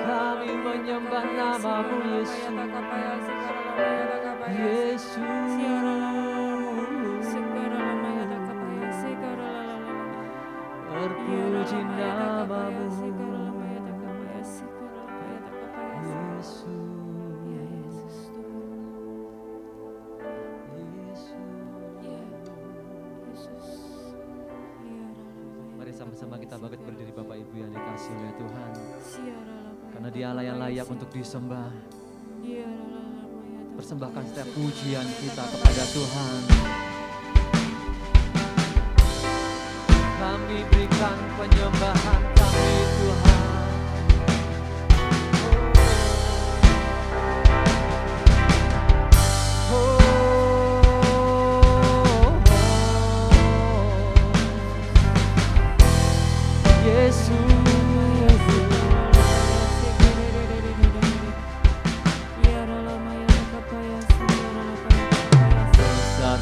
Kami menyembah namamu Yesus. Terpuji namamu Mari sama-sama kita bangkit berdiri Bapak Ibu yang dikasihi oleh Tuhan. Karena Dia Allah yang layak untuk disembah. Persembahkan setiap pujian kita kepada Tuhan. Kami berikan penyembahan kami Tuhan.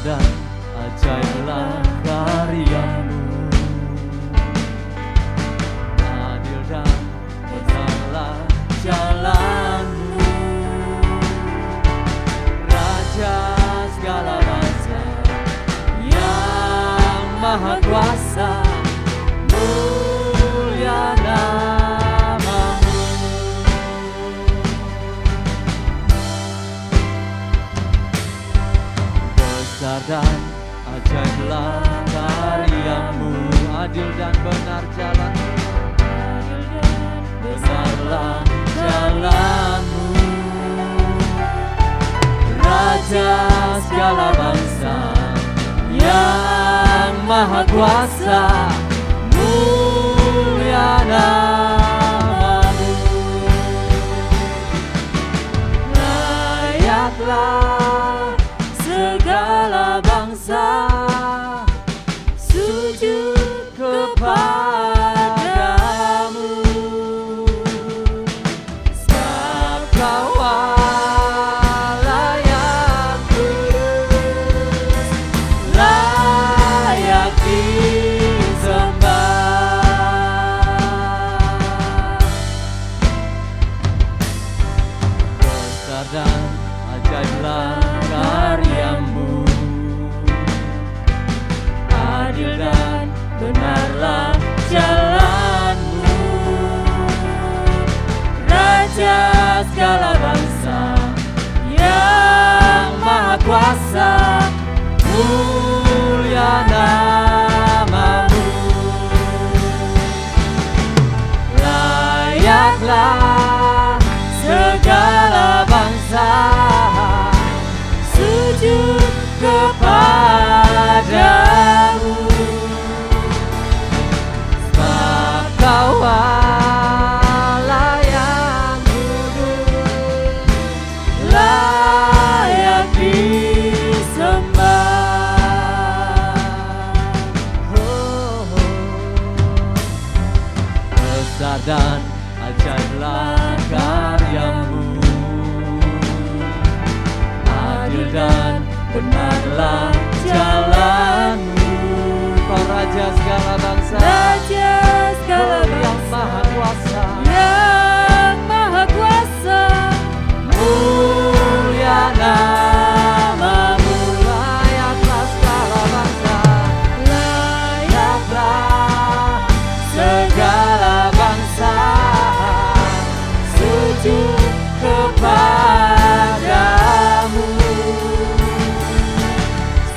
Dan ajaiblah karya-Mu, adil dan benarlah jalan-Mu, Raja segala bangsa yang maha kuasa, mulia nama-Mu. Besar dan ajaiblah karya-Mu, adil dan benar jalan-Mu, benarlah jalan-Mu, Raja segala bangsa yang maha kuasa, mulia nama-Mu. Layaklah segala bangsa sujud kepadamu, sebab Kau Allah yang kudus, layak disembah. Besar dan ajaiblah karya-Mu, adil dan benarlah jalan-Mu, Raja segala bangsa yang maha kuasa, mulia nama-Mu. Layaklah segala bangsa sujud kepadamu, sebab Kau Allah yang kudus, layak disembah. Besar dan ajaiblah karya-Mu, adil dan benarlah jalan-Mu, Kau Raja segala bangsa, Raja segala bangsa yang maha kuasa, mulia nama-Mu. Layaklah segala bangsa, layaklah segala bangsa sujud kepadamu,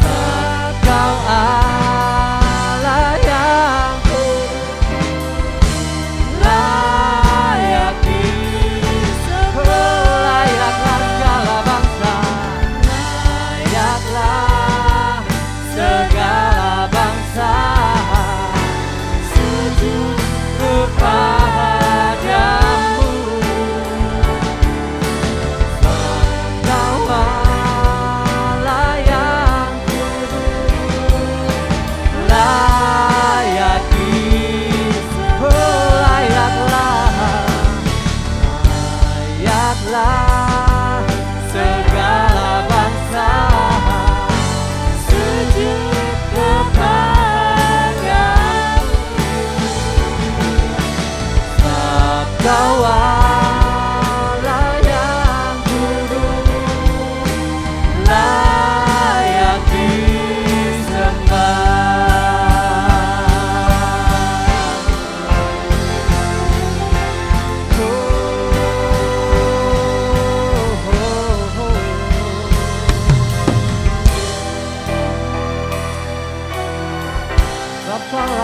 sebab Kau Allah yang kudus,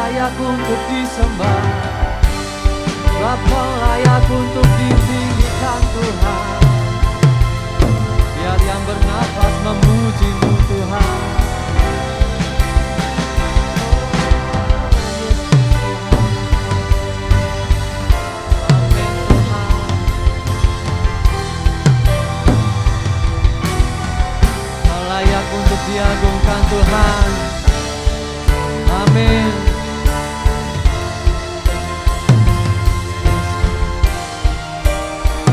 layak untuk disembah, sebab Kau layak untuk ditinggikan Tuhan. Biar yang bernafas memuji-Mu Tuhan. Amin Tuhan. Kau layak untuk diagungkan Tuhan. Amin.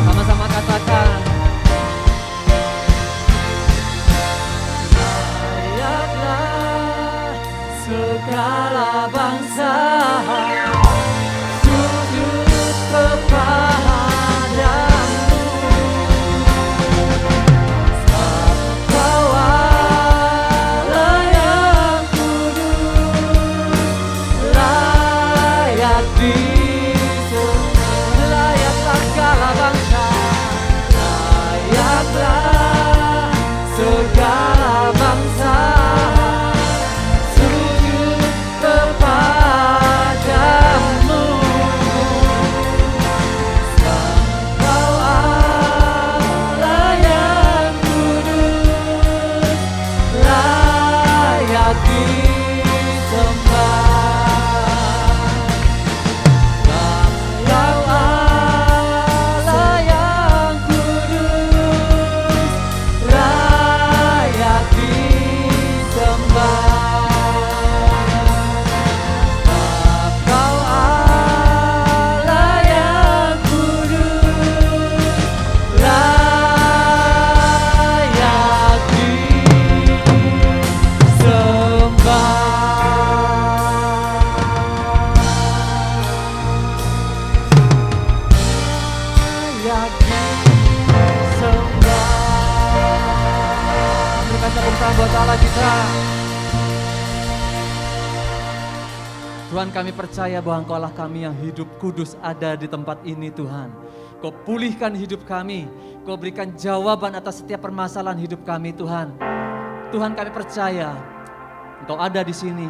Sama-sama katakan, layaklah segala bangsa sujud kepadamu. Kau Allah yang kudus, layak disembah. Layaklah segala bangsa, layaklah segala bangsa sujud kepadamu. Kau Allah yang kudus, layak disembah. Kau Allah yang kudus, layak disembah. Kau Allah yang kudus, layak disembah. Layak disembah. Berikan tepuk tangan buat Allah kita. Tuhan, kami percaya bahwa Engkau-lah kami yang hidup kudus ada di tempat ini Tuhan. Kau pulihkan hidup kami, Kau berikan jawaban atas setiap permasalahan hidup kami Tuhan. Tuhan, kami percaya Engkau ada di sini.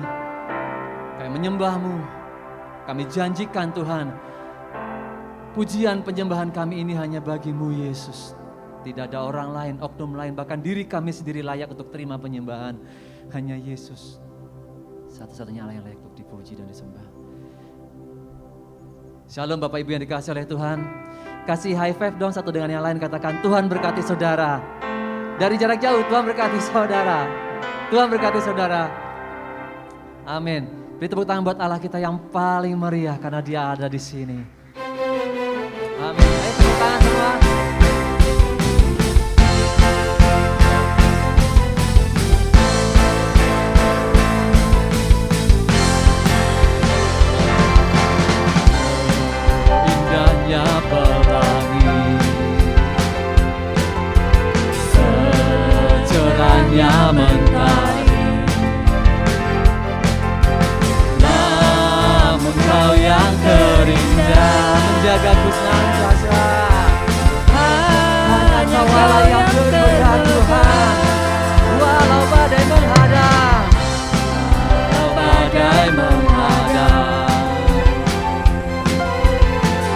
Kami menyembah-Mu, kami janjikan Tuhan, pujian penyembahan kami ini hanya bagi-Mu Yesus. Tidak ada orang lain, oknum lain, bahkan diri kami sendiri layak untuk terima penyembahan. Hanya Yesus, satu-satunya Allah yang layak untuk dipuji dan disembah. Shalom Bapak Ibu yang dikasihi oleh Tuhan. Kasih high five dong satu dengan yang lain, katakan Tuhan berkati saudara. Dari jarak jauh, Tuhan berkati saudara. Tuhan berkati saudara. Amin. Beri tepuk tangan buat Allah kita yang paling meriah karena Dia ada di sini. Amin. Ayo tepuk tangan semua. Indahnya pelangi, secerahnya mentari, namun Kau yang terindah menjagaku senantiasa. Hanya Kau Allah yang berbeda Tuhan, walau badai menghadang, walau badai menghadang,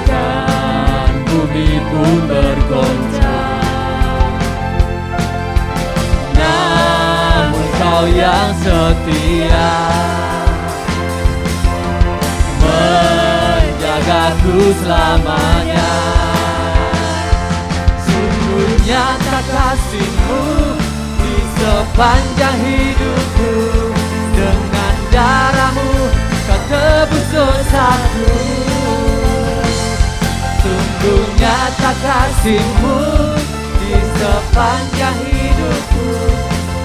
dan bumi pun bergoncang, namun Kau yang setia menjagaku selamanya. Sungguh nyata kasih-Mu di sepanjang hidupku, dengan darah-Mu Kau tebus dosaku. Sungguh nyata kasih-Mu di sepanjang hidupku,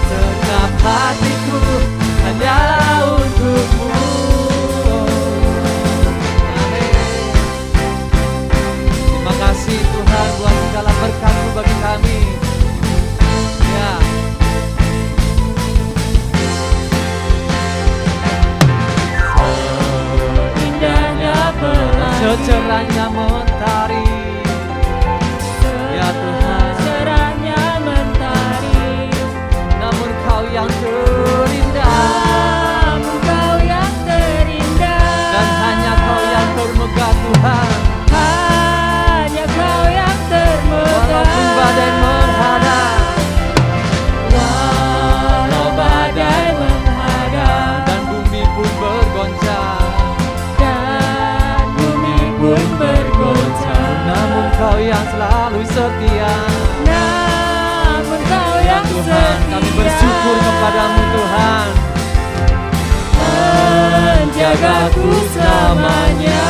segenap hatiku hanyalah untuk-Mu. Terima kasih Tuhan buat segala berkat-Mu bagi kami. Ya. Seindahnya pelangi, secerahnya mentari. Ya Tuhan, secerahnya mentari, namun Kau yang terindah, namun Kau yang terindah, menjagaku selamanya.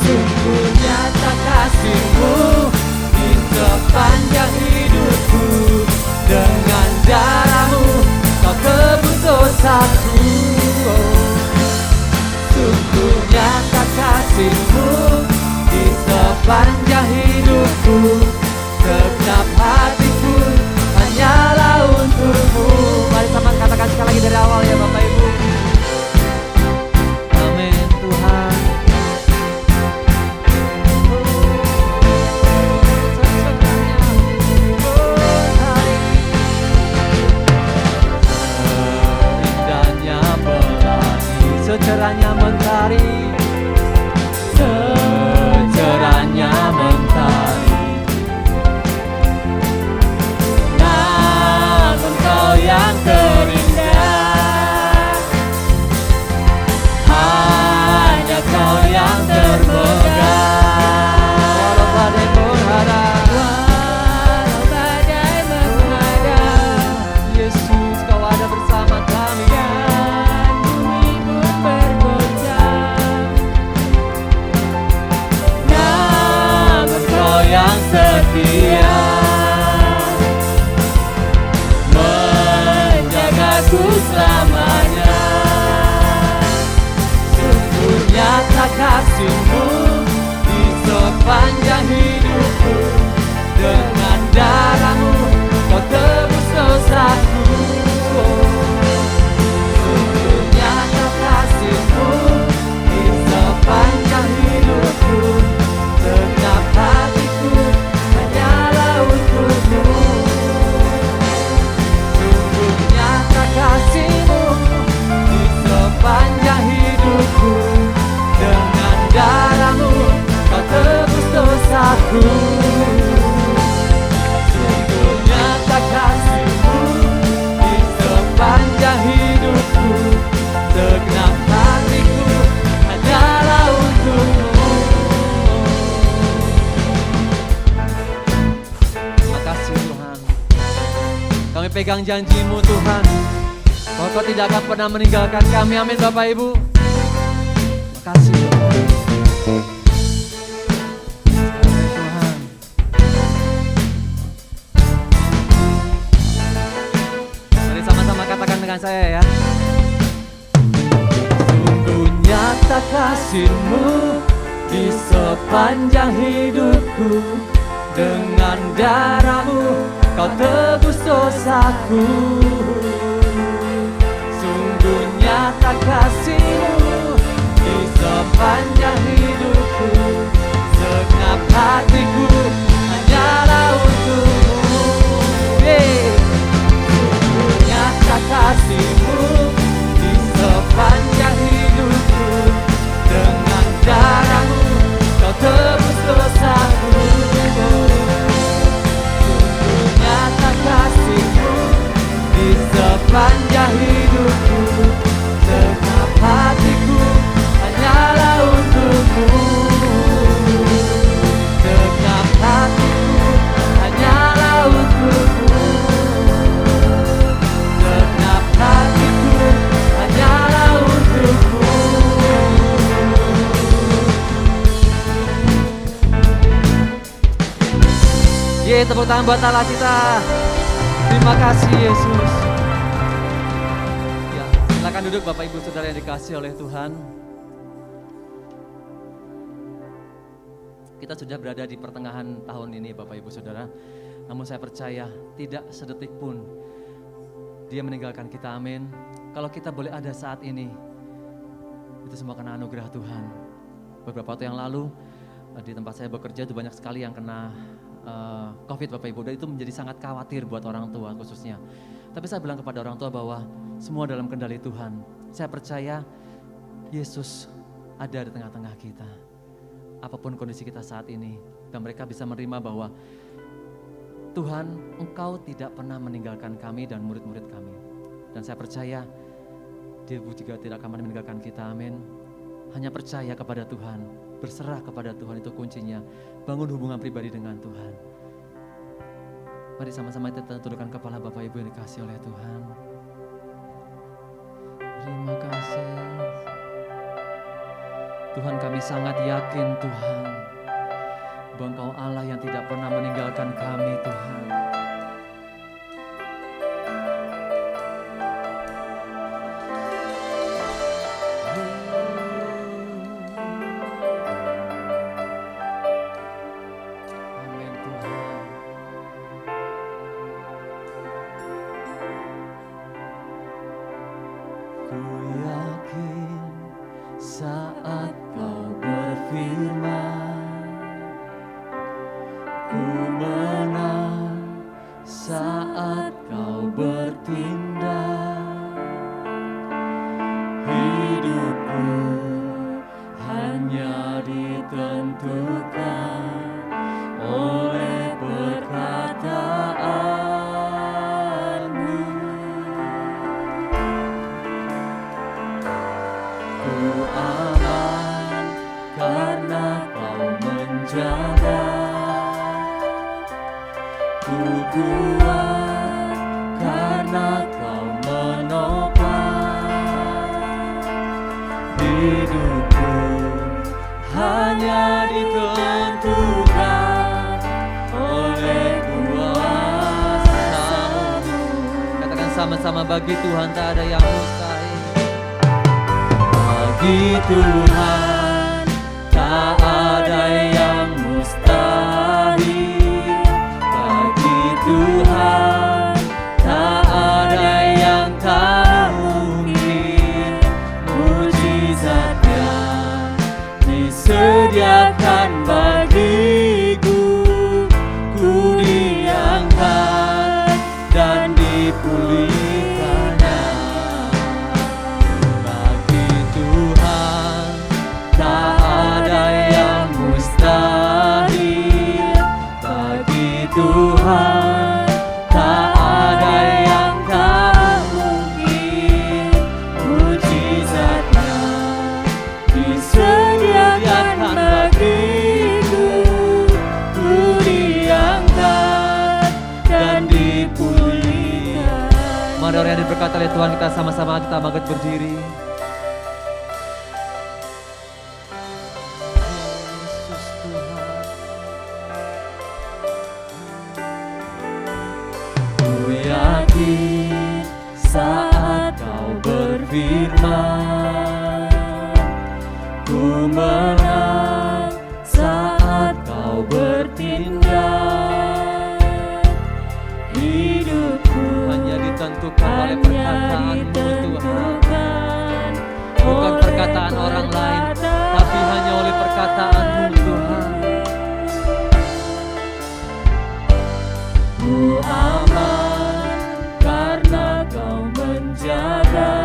Sungguh nyata kasih-Mu di sepanjang hidupku. Dengan darah-Mu Kau tebus dosaku. Sungguh nyata kasih-Mu di sepanjang hidupku. Segenap hatiku hanyalah untuk-Mu. Mari sama katakan sekali lagi dari awal ya Bapak Ibu. Amin Tuhan. Indahnya pelangi, secerahnya mentari, secerahnya mentari. Namun Kau yang terindah, hanya Kau yang termegah. Walau badai menghadap, walau badai menghadap, Yesus Kau ada bersama kami. Dan bumi pun bergoncang, namun Kau yang setia menjagaku selamanya. Sungguh nyata kasih-Mu di sepanjang hidupku. Dengan darah-Mu Kau tebus dosaku. Sungguh nyata kasih-Mu di sepanjang hidupku. Segenap hatiku hanyalah untuk-Mu. Sungguh nyata kasih-Mu di sepanjang hidupku. Dengan darah-Mu Kau tebus dosaku. Sungguh nyata kasih-Mu di sepanjang hidupku. Segenap hatiku hanyalah untuk-Mu. Terima kasih Tuhan. Kami pegang janji-Mu Tuhan, bahwa Kau tidak akan pernah meninggalkan kami. Amin Bapak Ibu. Terima kasih Tuhan. Tuhan. Mari sama-sama katakan dengan saya ya. Sungguh nyata kasih-Mu di sepanjang hidupku. Dengan darah-Mu Kau tebus dosaku. Sungguh nyata kasih-Mu di sepanjang hidupku. Segenap hatiku hanyalah untuk-Mu. Sungguh nyata kasih-Mu di sepanjang hidupku. Dengan darah-Mu Kau tebus dosaku. Sungguh nyata kasih-Mu di sepanjang hidupku. Segenap hatiku hanyalah untuk-Mu. Segenap hatiku hanyalah untuk-Mu. Segenap hatiku hanyalah untuk-Mu. Tepuk tangan buat Allah kita. Terima kasih Yesus. Ya, silakan duduk Bapak Ibu Saudara yang dikasihi oleh Tuhan. Kita sudah berada di pertengahan tahun ini Bapak Ibu Saudara. Namun saya percaya tidak sedetik pun Dia meninggalkan kita, amin. Kalau kita boleh ada saat ini, itu semua karena anugerah Tuhan. Beberapa waktu yang lalu di tempat saya bekerja itu banyak sekali yang kena COVID Bapak Ibu, dan itu menjadi sangat khawatir buat orang tua khususnya. Tapi saya bilang kepada orang tua bahwa semua dalam kendali Tuhan. Saya percaya Yesus ada di tengah-tengah kita. Apapun kondisi kita saat ini, dan mereka bisa menerima bahwa Tuhan, Engkau tidak pernah meninggalkan kami dan murid-murid kami. Dan saya percaya Dia juga tidak akan meninggalkan kita, amin. Hanya percaya kepada Tuhan, berserah kepada Tuhan, itu kuncinya. Bangun hubungan pribadi dengan Tuhan. Mari sama-sama kita tundukkan kepala Bapak Ibu yang dikasihi oleh Tuhan. Terima kasih. Tuhan, kami sangat yakin Tuhan bahwa Engkau Allah yang tidak pernah meninggalkan kami Tuhan. Amin Tuhan. Ku yakin saat Kau berfirman, ku menang saat Kau bertindak. Hidupku hanya ditentukan oleh perkataan-Mu. Ku aman karena Kau menjaga. Ku kuat karena Kau menopang. Hidupku hanya ditentukan oleh kuasa-Mu. Katakan sama-sama, bagi Tuhan tak ada yang mustahil. Bagi Tuhan tak ada yang mustahil. Bagi Tuhan tak ada yang tak mungkin. Mujizat yang disediakan bagiku, ku diangkat dan dipulihkannya. Bagi Tuhan tak ada yang mustahil. Bagi Tuhan tak ada yang tak mungkin. Mujizatnya disediakan bagiku, ku diangkat dan dipulihkan. Mari orang yang diberkati oleh Tuhan, kita sama-sama kita bangkit berdiri. Yesus Tuhan, ku yakin saat Kau berfirman, ku menang saat Kau bertindak. Hidupku hanya ditentukan oleh perkataan-Mu Tuhan. Bukan perkataan orang lain, tapi hanya oleh perkataan-Mu Tuhan. Ku aman karena Kau menjaga.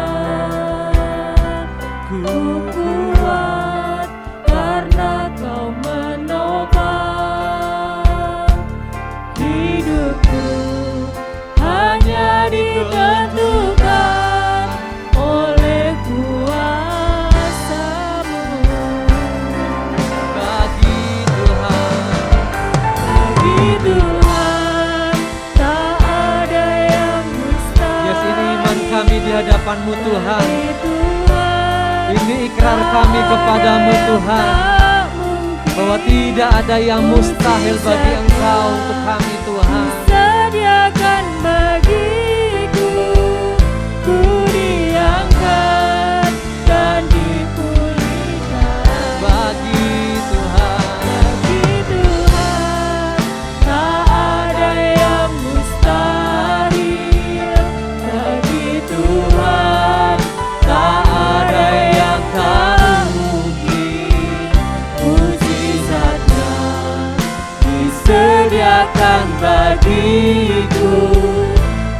Ku kuat karena Kau menopang. Hidupku hanya ditentukan oleh kuasa-Mu. Bagi Tuhan tak ada yang mustahil. Yes, ini iman kami di hadapan-Mu Tuhan. Ini ikrar kami kepadamu Tuhan, bahwa tidak ada yang mustahil bagi Engkau untuk kami Tuhan. Sediakan bagiku, ku diangkat dan dipulihkan. Bagi Tuhan tak ada yang mustahil. Bagi Tuhan tak ada yang tak mungkin. Mujizatnya disediakan bagiku,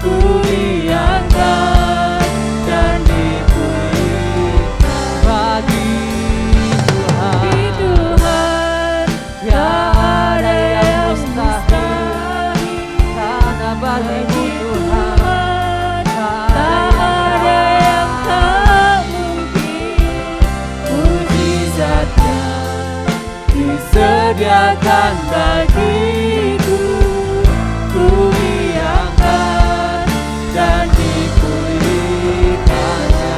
ku diangkat dan dipulihkan. Bagi Tuhan tak ada yang mustahil. Karena bagi-Mu Tuhan tak ada yang tak mungkin. Mujizatnya disediakan bagiku, ku diangkat dan dipulihkannya.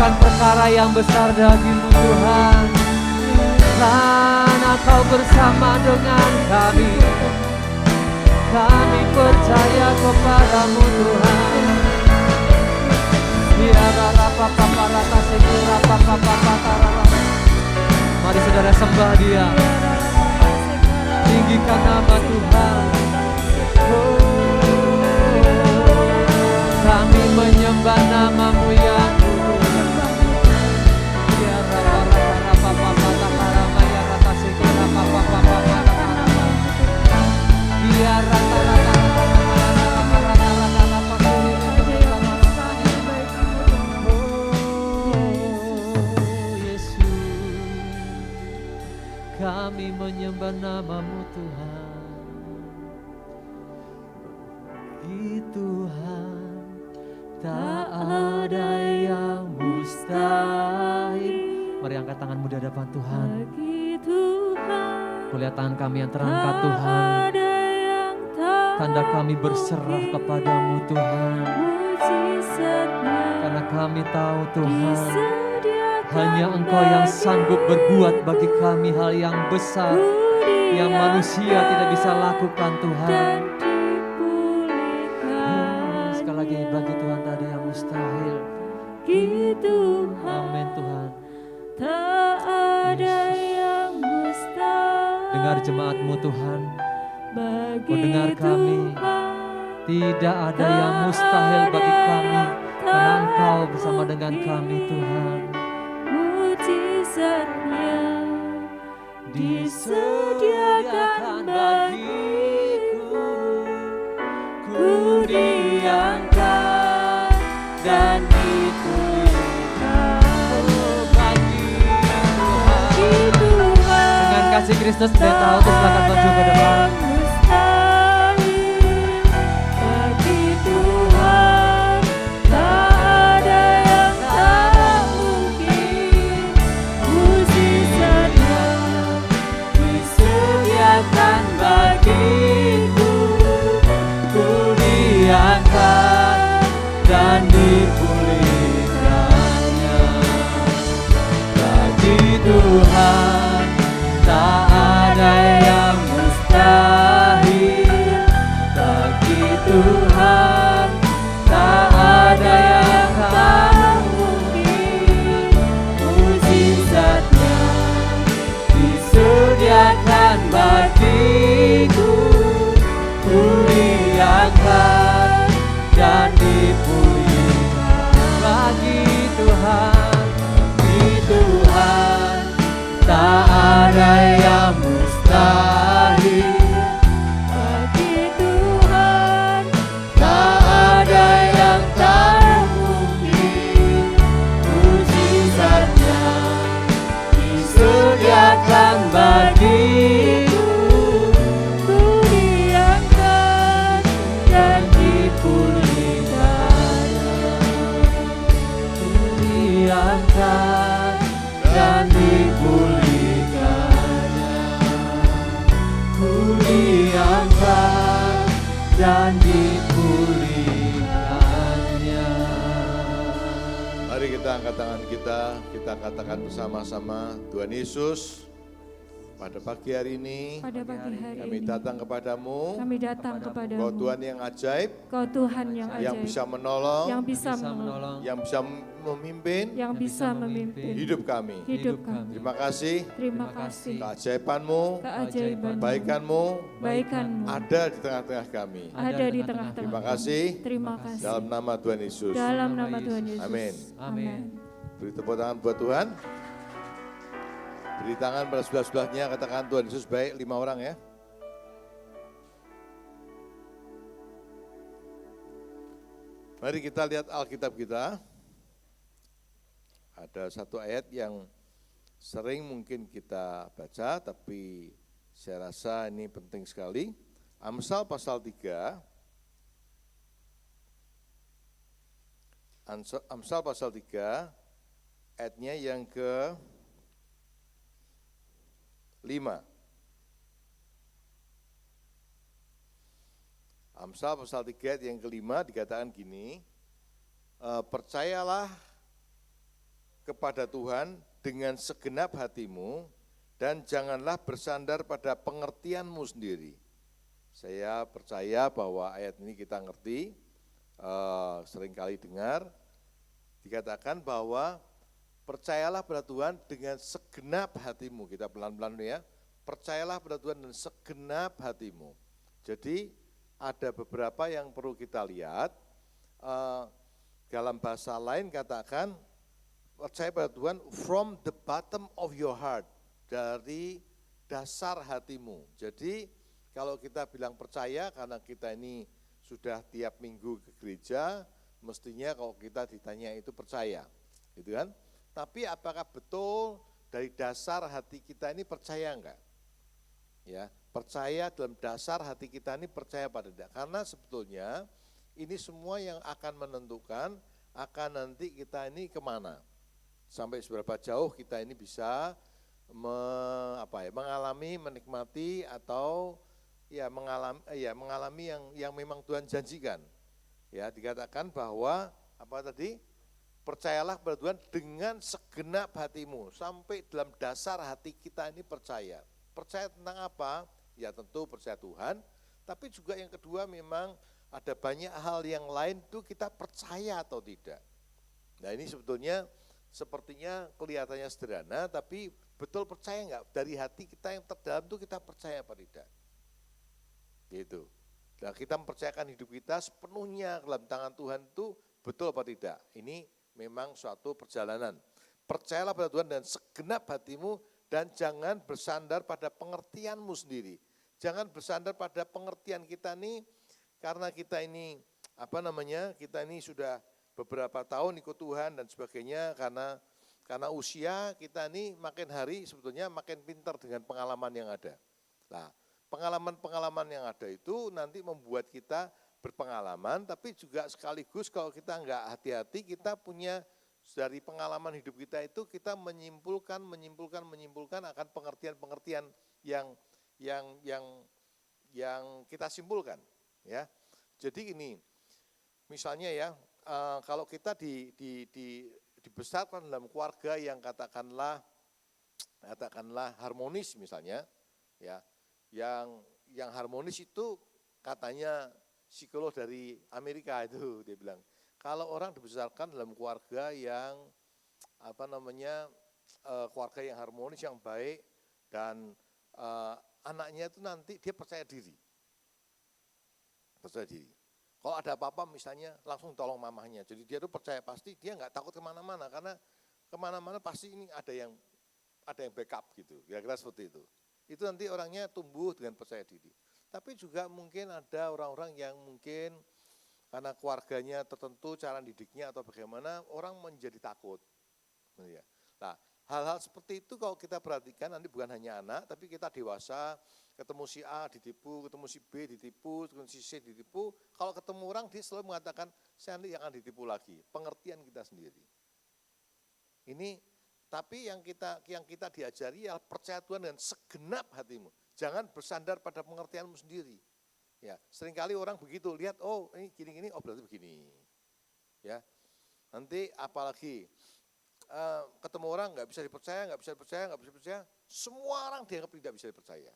melakukan perkara yang besar bagimu Tuhan. Karena Kau bersama dengan kami, kami percaya kepadamu Tuhan. Mari saudara sembah Dia, tinggikan nama Tuhan. Kami menyembah nama-Mu yang kudus. Kami menyembah nama-Mu Tuhan. Tuhan, tak ada yang mustahil. Mari angkat tanganmu di hadapan Tuhan. Kulihat tangan kami yang terangkat Tuhan. Tanda kami berserah kepadamu Tuhan. Karena kami tahu Tuhan, hanya Engkau yang sanggup berbuat bagi kami hal yang besar, yang manusia tidak bisa lakukan Tuhan. Sekali lagi, bagi Tuhan tak ada yang mustahil. Amin Tuhan. Tak ada yang mustahil. Dengar jemaat-Mu Tuhan. Kau dengar kami. Tidak ada yang mustahil bagi kami, karena Engkau bersama dengan kami Tuhan. Mujizatnya disediakan bagiku, ku diangkat dan dipulihkan bagi Tuhan. Dengan kasih Kristus dia tahu, terus silakan maju ke depan. Dan dipulihkannya bagi Tuhan, tak ada yang mustahil. Bagi Tuhan, tak ada yang tak mungkin. Mujizatnya disediakan bagiku, ku diangkat dan dipulihkan bagi Tuhan. Bagi Tuhan, tak ada yang mustahil. Bagi Tuhan, tak ada yang tak mungkin. Mujizatnya disediakan bagiku, ku diangkat dan diangkat dan dipulihkannya, ku diangkat dan dipulihkannya. Mari kita angkat tangan kita katakan bersama-sama, Tuhan Yesus, pada pagi hari ini kami datang kepadamu. Kau Tuhan yang ajaib, Kau Tuhan yang ajaib, yang bisa menolong, yang bisa menolong, yang bisa memimpin, yang bisa memimpin hidup kami. Terima kasih, Terima kasih. keajaiban-Mu, kebaikan-Mu ada di tengah-tengah kami. Ada di tengah-tengah. Terima kasih. Terima kasih. Dalam nama Tuhan Yesus. Dalam nama Tuhan Yesus. Amin. Amin. Beri tepuk tangan buat Tuhan. Beri tangan pada sebelah-sebelahnya, katakan Tuhan Yesus baik, 5 orang ya. Mari kita lihat Alkitab kita. Ada satu ayat yang sering mungkin kita baca, tapi saya rasa ini penting sekali. Amsal pasal 3. Amsal pasal 3, ayatnya yang ke 5. Amsal pasal 3 yang ke-5 dikatakan gini, percayalah kepada Tuhan dengan segenap hatimu dan janganlah bersandar pada pengertianmu sendiri. Saya percaya bahwa ayat ini kita ngerti, seringkali dengar, dikatakan bahwa percayalah pada Tuhan dengan segenap hatimu. Kita pelan-pelan ya, percayalah pada Tuhan dengan segenap hatimu. Jadi ada beberapa yang perlu kita lihat, dalam bahasa lain katakan, percaya pada Tuhan from the bottom of your heart, dari dasar hatimu. Jadi kalau kita bilang percaya karena kita ini sudah tiap minggu ke gereja, mestinya kalau kita ditanya itu percaya, gitu kan? Tapi apakah betul dari dasar hati kita ini percaya enggak? Ya, percaya dalam dasar hati kita ini percaya pada tidak? Karena sebetulnya ini semua yang akan menentukan akan nanti kita ini kemana. Sampai seberapa jauh kita ini bisa mengalami, menikmati atau mengalami yang memang Tuhan janjikan. Ya, dikatakan bahwa apa tadi? Percayalah pada Tuhan dengan segenap hatimu, sampai dalam dasar hati kita ini percaya. Percaya tentang apa? Ya tentu percaya Tuhan, tapi juga yang kedua memang ada banyak hal yang lain itu kita percaya atau tidak. Nah ini sebetulnya sepertinya kelihatannya sederhana, tapi betul percaya enggak? Dari hati kita yang terdalam itu kita percaya apa tidak? Gitu. Nah kita mempercayakan hidup kita sepenuhnya dalam tangan Tuhan itu betul apa tidak? Ini memang suatu perjalanan. Percayalah pada Tuhan dan segenap hatimu dan jangan bersandar pada pengertianmu sendiri. Jangan bersandar pada pengertian kita nih, karena kita ini kita ini sudah beberapa tahun ikut Tuhan dan sebagainya, karena usia kita ini makin hari sebetulnya makin pintar dengan pengalaman yang ada. Nah, pengalaman-pengalaman yang ada itu nanti membuat kita berpengalaman, tapi juga sekaligus kalau kita enggak hati-hati, kita punya dari pengalaman hidup kita itu kita menyimpulkan akan pengertian-pengertian yang kita simpulkan, ya. Jadi ini, misalnya ya, kalau kita dibesarkan dalam keluarga yang katakanlah harmonis misalnya, ya, yang harmonis itu katanya psikolog dari Amerika itu dia bilang, kalau orang dibesarkan dalam keluarga yang keluarga yang harmonis, yang baik, dan anaknya itu nanti dia percaya diri. Kalau ada apa-apa misalnya langsung tolong mamahnya. Jadi dia tuh percaya, pasti dia nggak takut kemana-mana, karena kemana-mana pasti ini ada yang backup gitu. Kira-kira seperti itu. Itu nanti orangnya tumbuh dengan percaya diri. Tapi juga mungkin ada orang-orang yang mungkin karena keluarganya tertentu, cara didiknya atau bagaimana, orang menjadi takut. Nah, hal-hal seperti itu kalau kita perhatikan nanti bukan hanya anak, tapi kita dewasa, ketemu si A ditipu, ketemu si B ditipu, ketemu si C ditipu, kalau ketemu orang dia selalu mengatakan, saya nanti akan ditipu lagi, pengertian kita sendiri. Ini, tapi yang kita diajari ya percaya Tuhan dengan segenap hatimu. Jangan bersandar pada pengertianmu sendiri. Ya, seringkali orang begitu, lihat, oh ini gini-gini, oh berarti begini. Ya, nanti apalagi ketemu orang nggak bisa dipercaya, semua orang dianggap tidak bisa dipercaya.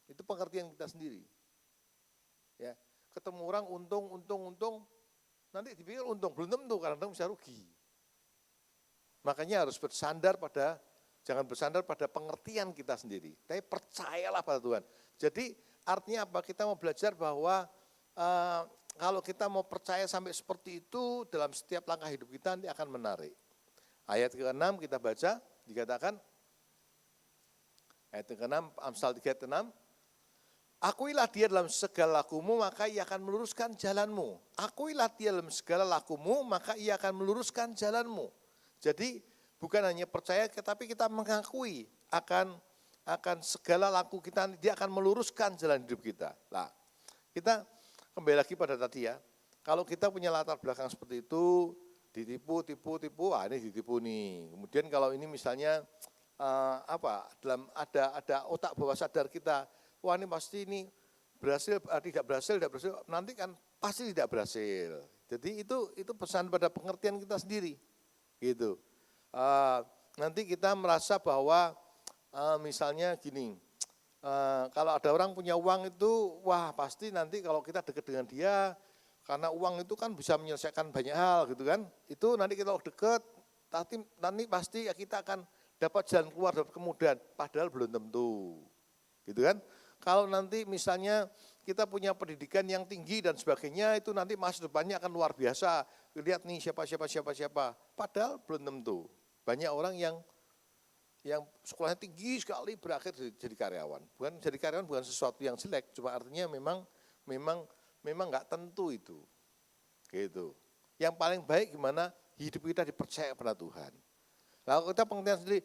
Itu pengertian kita sendiri. Ya, ketemu orang untung, nanti dipikir untung, belum tentu, kadang-kadang bisa rugi. Makanya harus jangan bersandar pada pengertian kita sendiri, tapi percayalah pada Tuhan. Jadi artinya apa? Kita mau belajar bahwa kalau kita mau percaya sampai seperti itu dalam setiap langkah hidup kita nanti akan menarik. Ayat ke-6 kita baca, dikatakan, ayat ke-6, Amsal 3 ayat 6, akuilah dia dalam segala lakumu, maka ia akan meluruskan jalanmu. Akuilah dia dalam segala lakumu, maka ia akan meluruskan jalanmu. Jadi bukan hanya percaya, tapi kita mengakui akan segala laku kita, dia akan meluruskan jalan hidup kita. Nah, kita kembali lagi pada tadi ya, kalau kita punya latar belakang seperti itu, ditipu, ini ditipu nih. Kemudian kalau ini misalnya ada otak bawah sadar kita, wah ini pasti ini berhasil, tidak berhasil, nanti kan pasti tidak berhasil. Jadi itu pesan pada pengertian kita sendiri, gitu. Nanti kita merasa bahwa misalnya gini, kalau ada orang punya uang itu, wah pasti nanti kalau kita dekat dengan dia, karena uang itu kan bisa menyelesaikan banyak hal gitu kan. Itu nanti kita dekat, nanti pasti kita akan dapat jalan keluar, dapat kemudahan, padahal belum tentu. Gitu kan. Kalau nanti misalnya kita punya pendidikan yang tinggi dan sebagainya, itu nanti masa depannya akan luar biasa. Lihat nih siapa. Padahal belum tentu. Banyak orang yang sekolahnya tinggi sekali berakhir jadi karyawan. Bukan jadi karyawan bukan sesuatu yang jelek, cuma artinya memang nggak tentu itu. Gitu. Yang paling baik gimana hidup kita dipercaya kepada Tuhan. Lalu kita pengertian sendiri,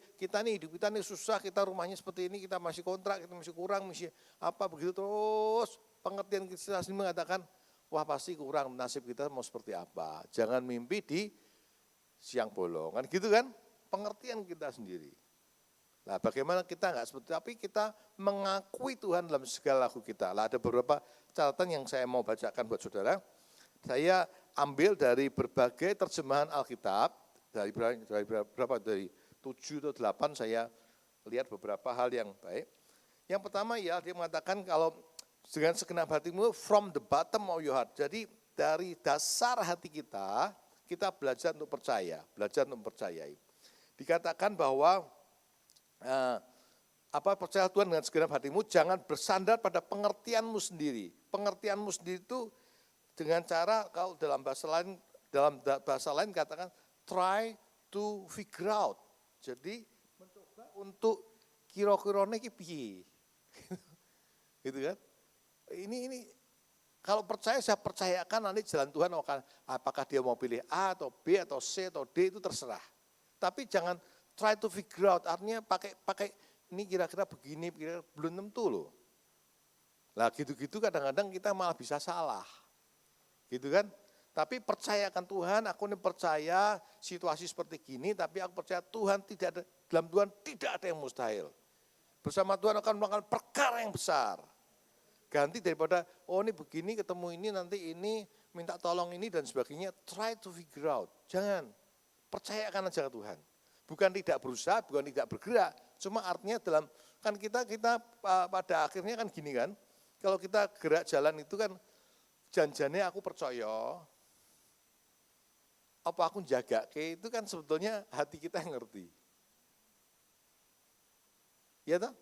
hidup kita nih susah, kita rumahnya seperti ini, kita masih kontrak, kita masih kurang, masih apa begitu terus. Pengertian kita sendiri mengatakan, wah pasti kurang, nasib kita mau seperti apa. Jangan mimpi di siang bolong, kan gitu kan. Pengertian kita sendiri. Nah bagaimana kita enggak seperti, tapi kita mengakui Tuhan dalam segala laku kita. Lah ada beberapa catatan yang saya mau bacakan buat saudara. Saya ambil dari berbagai terjemahan Alkitab, dari 7 atau 8 saya lihat beberapa hal yang baik. Yang pertama ya dia mengatakan kalau dengan segenap hatimu from the bottom of your heart. Jadi dari dasar hati kita belajar untuk percaya, belajar untuk mempercayai. Dikatakan bahwa percaya Tuhan dengan segenap hatimu, jangan bersandar pada pengertianmu sendiri. Pengertianmu sendiri itu dengan cara kalau dalam bahasa lain katakan try to figure out. Jadi mencoba untuk kira-kiranya iki piye. Gitu kan? Ini kalau percaya saya percayakan nanti jalan Tuhan apakah dia mau pilih A atau B atau C atau D itu terserah. Tapi jangan try to figure out, artinya pakai ini kira-kira begini, belum tentu loh. Lah gitu-gitu kadang-kadang kita malah bisa salah. Gitu kan? Tapi percayakan Tuhan, aku ini percaya situasi seperti gini, tapi aku percaya Tuhan dalam Tuhan tidak ada yang mustahil. Bersama Tuhan akan melakukan perkara yang besar. Ganti daripada, ini begini, ketemu ini, nanti ini, minta tolong ini dan sebagainya, try to figure out. Jangan, percayakan aja ke Tuhan. Bukan tidak berusaha, bukan tidak bergerak, cuma artinya kan kita pada akhirnya kan gini kan, kalau kita gerak jalan itu kan, janjiannya aku percaya, apa aku jaga itu kan sebetulnya hati kita yang ngerti. Ya toh?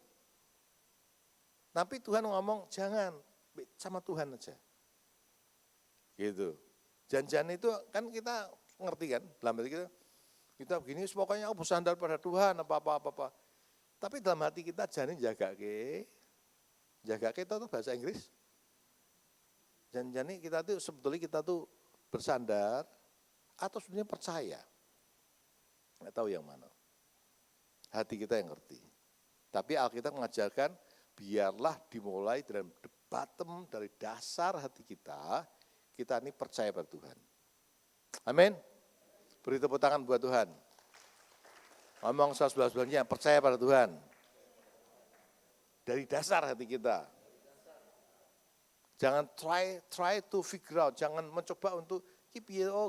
Tapi Tuhan ngomong jangan, sama Tuhan aja. Gitu. Janjian itu kan kita ngerti kan, dalam hati kita begini, pokoknya aku bersandar pada Tuhan, apa. Tapi dalam hati kita jangan jaga ke itu tuh bahasa Inggris. Jangan kita tuh sebetulnya kita tuh bersandar atau sebenarnya percaya. Nggak tahu yang mana. Hati kita yang ngerti. Tapi Alkitab mengajarkan biarlah dimulai dari bottom, dari dasar hati kita ini percaya pada Tuhan. Amin. Beri tepuk tangan buat Tuhan. Ngomong sebelah-sebelahnya, percaya pada Tuhan. Dari dasar hati kita. Jangan try to figure out, jangan mencoba untuk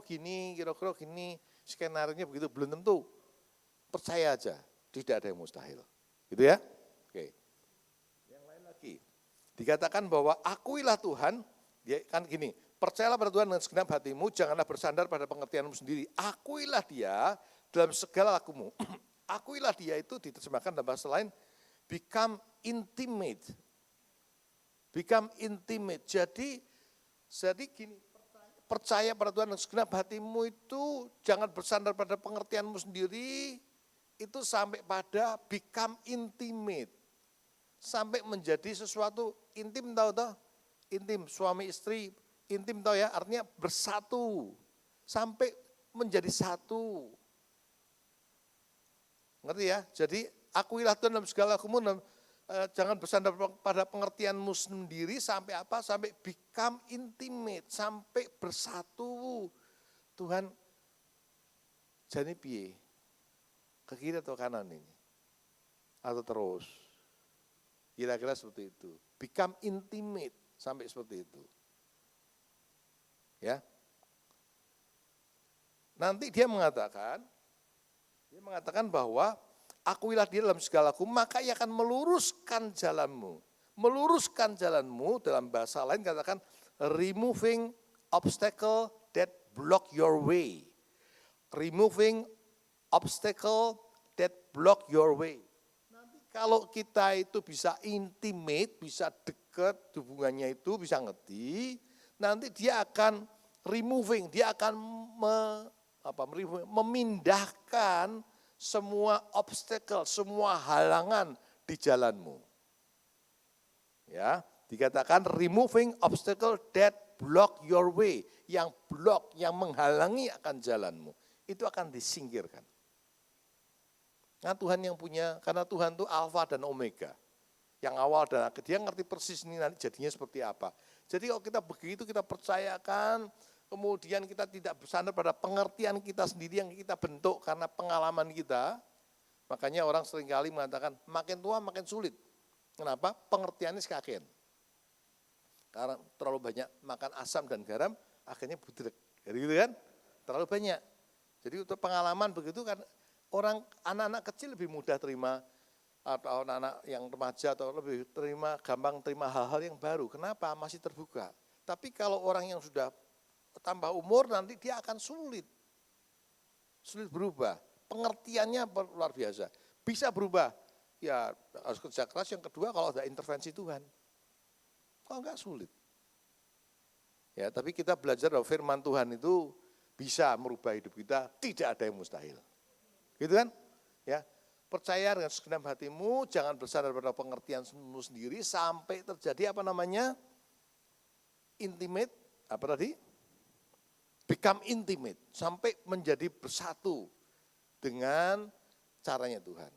gini, kira-kira gini, skenario-nya begitu, belum tentu. Percaya aja, tidak ada yang mustahil. Gitu ya? Oke. Yang lain lagi. Dikatakan bahwa akuilah Tuhan, dia kan gini, percayalah pada Tuhan dengan segenap hatimu, janganlah bersandar pada pengertianmu sendiri. Akuilah dia dalam segala lakumu. Akuilah dia itu diterjemahkan dalam bahasa lain, become intimate. Become intimate. Jadi gini, percaya pada Tuhan dengan segenap hatimu itu jangan bersandar pada pengertianmu sendiri, itu sampai pada become intimate. Sampai menjadi sesuatu intim, tahu? Intim, suami istri, intim tahu ya, artinya bersatu, sampai menjadi satu. Ngerti ya? Jadi akuilah Tuhan dalam segala lakumu, jangan bersandar pada pengertianmu sendiri sampai apa? Sampai become intimate, sampai bersatu. Tuhan, jadi piye? Ke kiri atau kanan ini? Atau terus? Kira-kira seperti itu. Become intimate, sampai seperti itu. Ya. Nanti dia mengatakan, Dia mengatakan bahwa akuilah dia dalam segalaku, maka ia akan meluruskan jalanmu. Meluruskan jalanmu dalam bahasa lain katakan removing obstacle that block your way. Removing obstacle that block your way. Nanti kalau kita itu bisa intimate, bisa dekat hubungannya itu, bisa ngerti, nanti dia akan removing, dia akan memindahkan semua obstacle, semua halangan di jalanmu. Ya, dikatakan removing obstacle that block your way, yang block, yang menghalangi akan jalanmu, itu akan disingkirkan. Nah Tuhan yang punya, karena Tuhan itu alfa dan omega, yang awal dan akhir, dia ngerti persis ini nanti jadinya seperti apa. Jadi kalau kita begitu, kita percayakan, kemudian kita tidak bersandar pada pengertian kita sendiri yang kita bentuk karena pengalaman kita, makanya orang seringkali mengatakan makin tua makin sulit. Kenapa? Pengertiannya sekaken. Karena terlalu banyak makan asam dan garam, akhirnya budrek. Jadi gitu kan? Terlalu banyak. Jadi untuk pengalaman begitu kan, orang anak-anak kecil lebih mudah terima, atau anak-anak yang remaja atau lebih gampang terima hal-hal yang baru. Kenapa? Masih terbuka. Tapi kalau orang yang sudah tambah umur nanti dia akan sulit berubah. Pengertiannya luar biasa. Bisa berubah, ya harus kerja keras. Yang kedua kalau ada intervensi Tuhan. Kalau enggak sulit. Ya, tapi kita belajar bahwa firman Tuhan itu bisa merubah hidup kita, tidak ada yang mustahil. Gitu kan? Ya, percaya dengan segenap hatimu, jangan bersandar pada pengertianmu sendiri sampai terjadi apa namanya? Intimate, apa tadi? Become intimate, sampai menjadi bersatu dengan caranya Tuhan.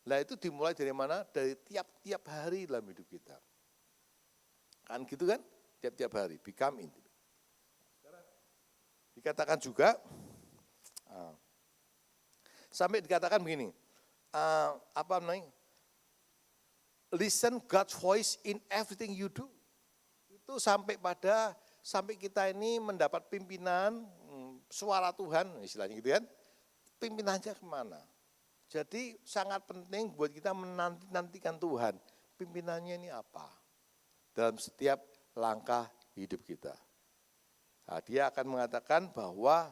Nah itu dimulai dari mana? Dari tiap-tiap hari dalam hidup kita. Kan gitu kan? Tiap-tiap hari, become intimate. Dikatakan juga, sampai dikatakan begini, apa namanya? Listen God's voice in everything you do. Itu sampai kita ini mendapat pimpinan, suara Tuhan, istilahnya gitu kan, pimpinannya kemana. Jadi sangat penting buat kita menantikan Tuhan, pimpinannya ini apa, dalam setiap langkah hidup kita. Nah, dia akan mengatakan bahwa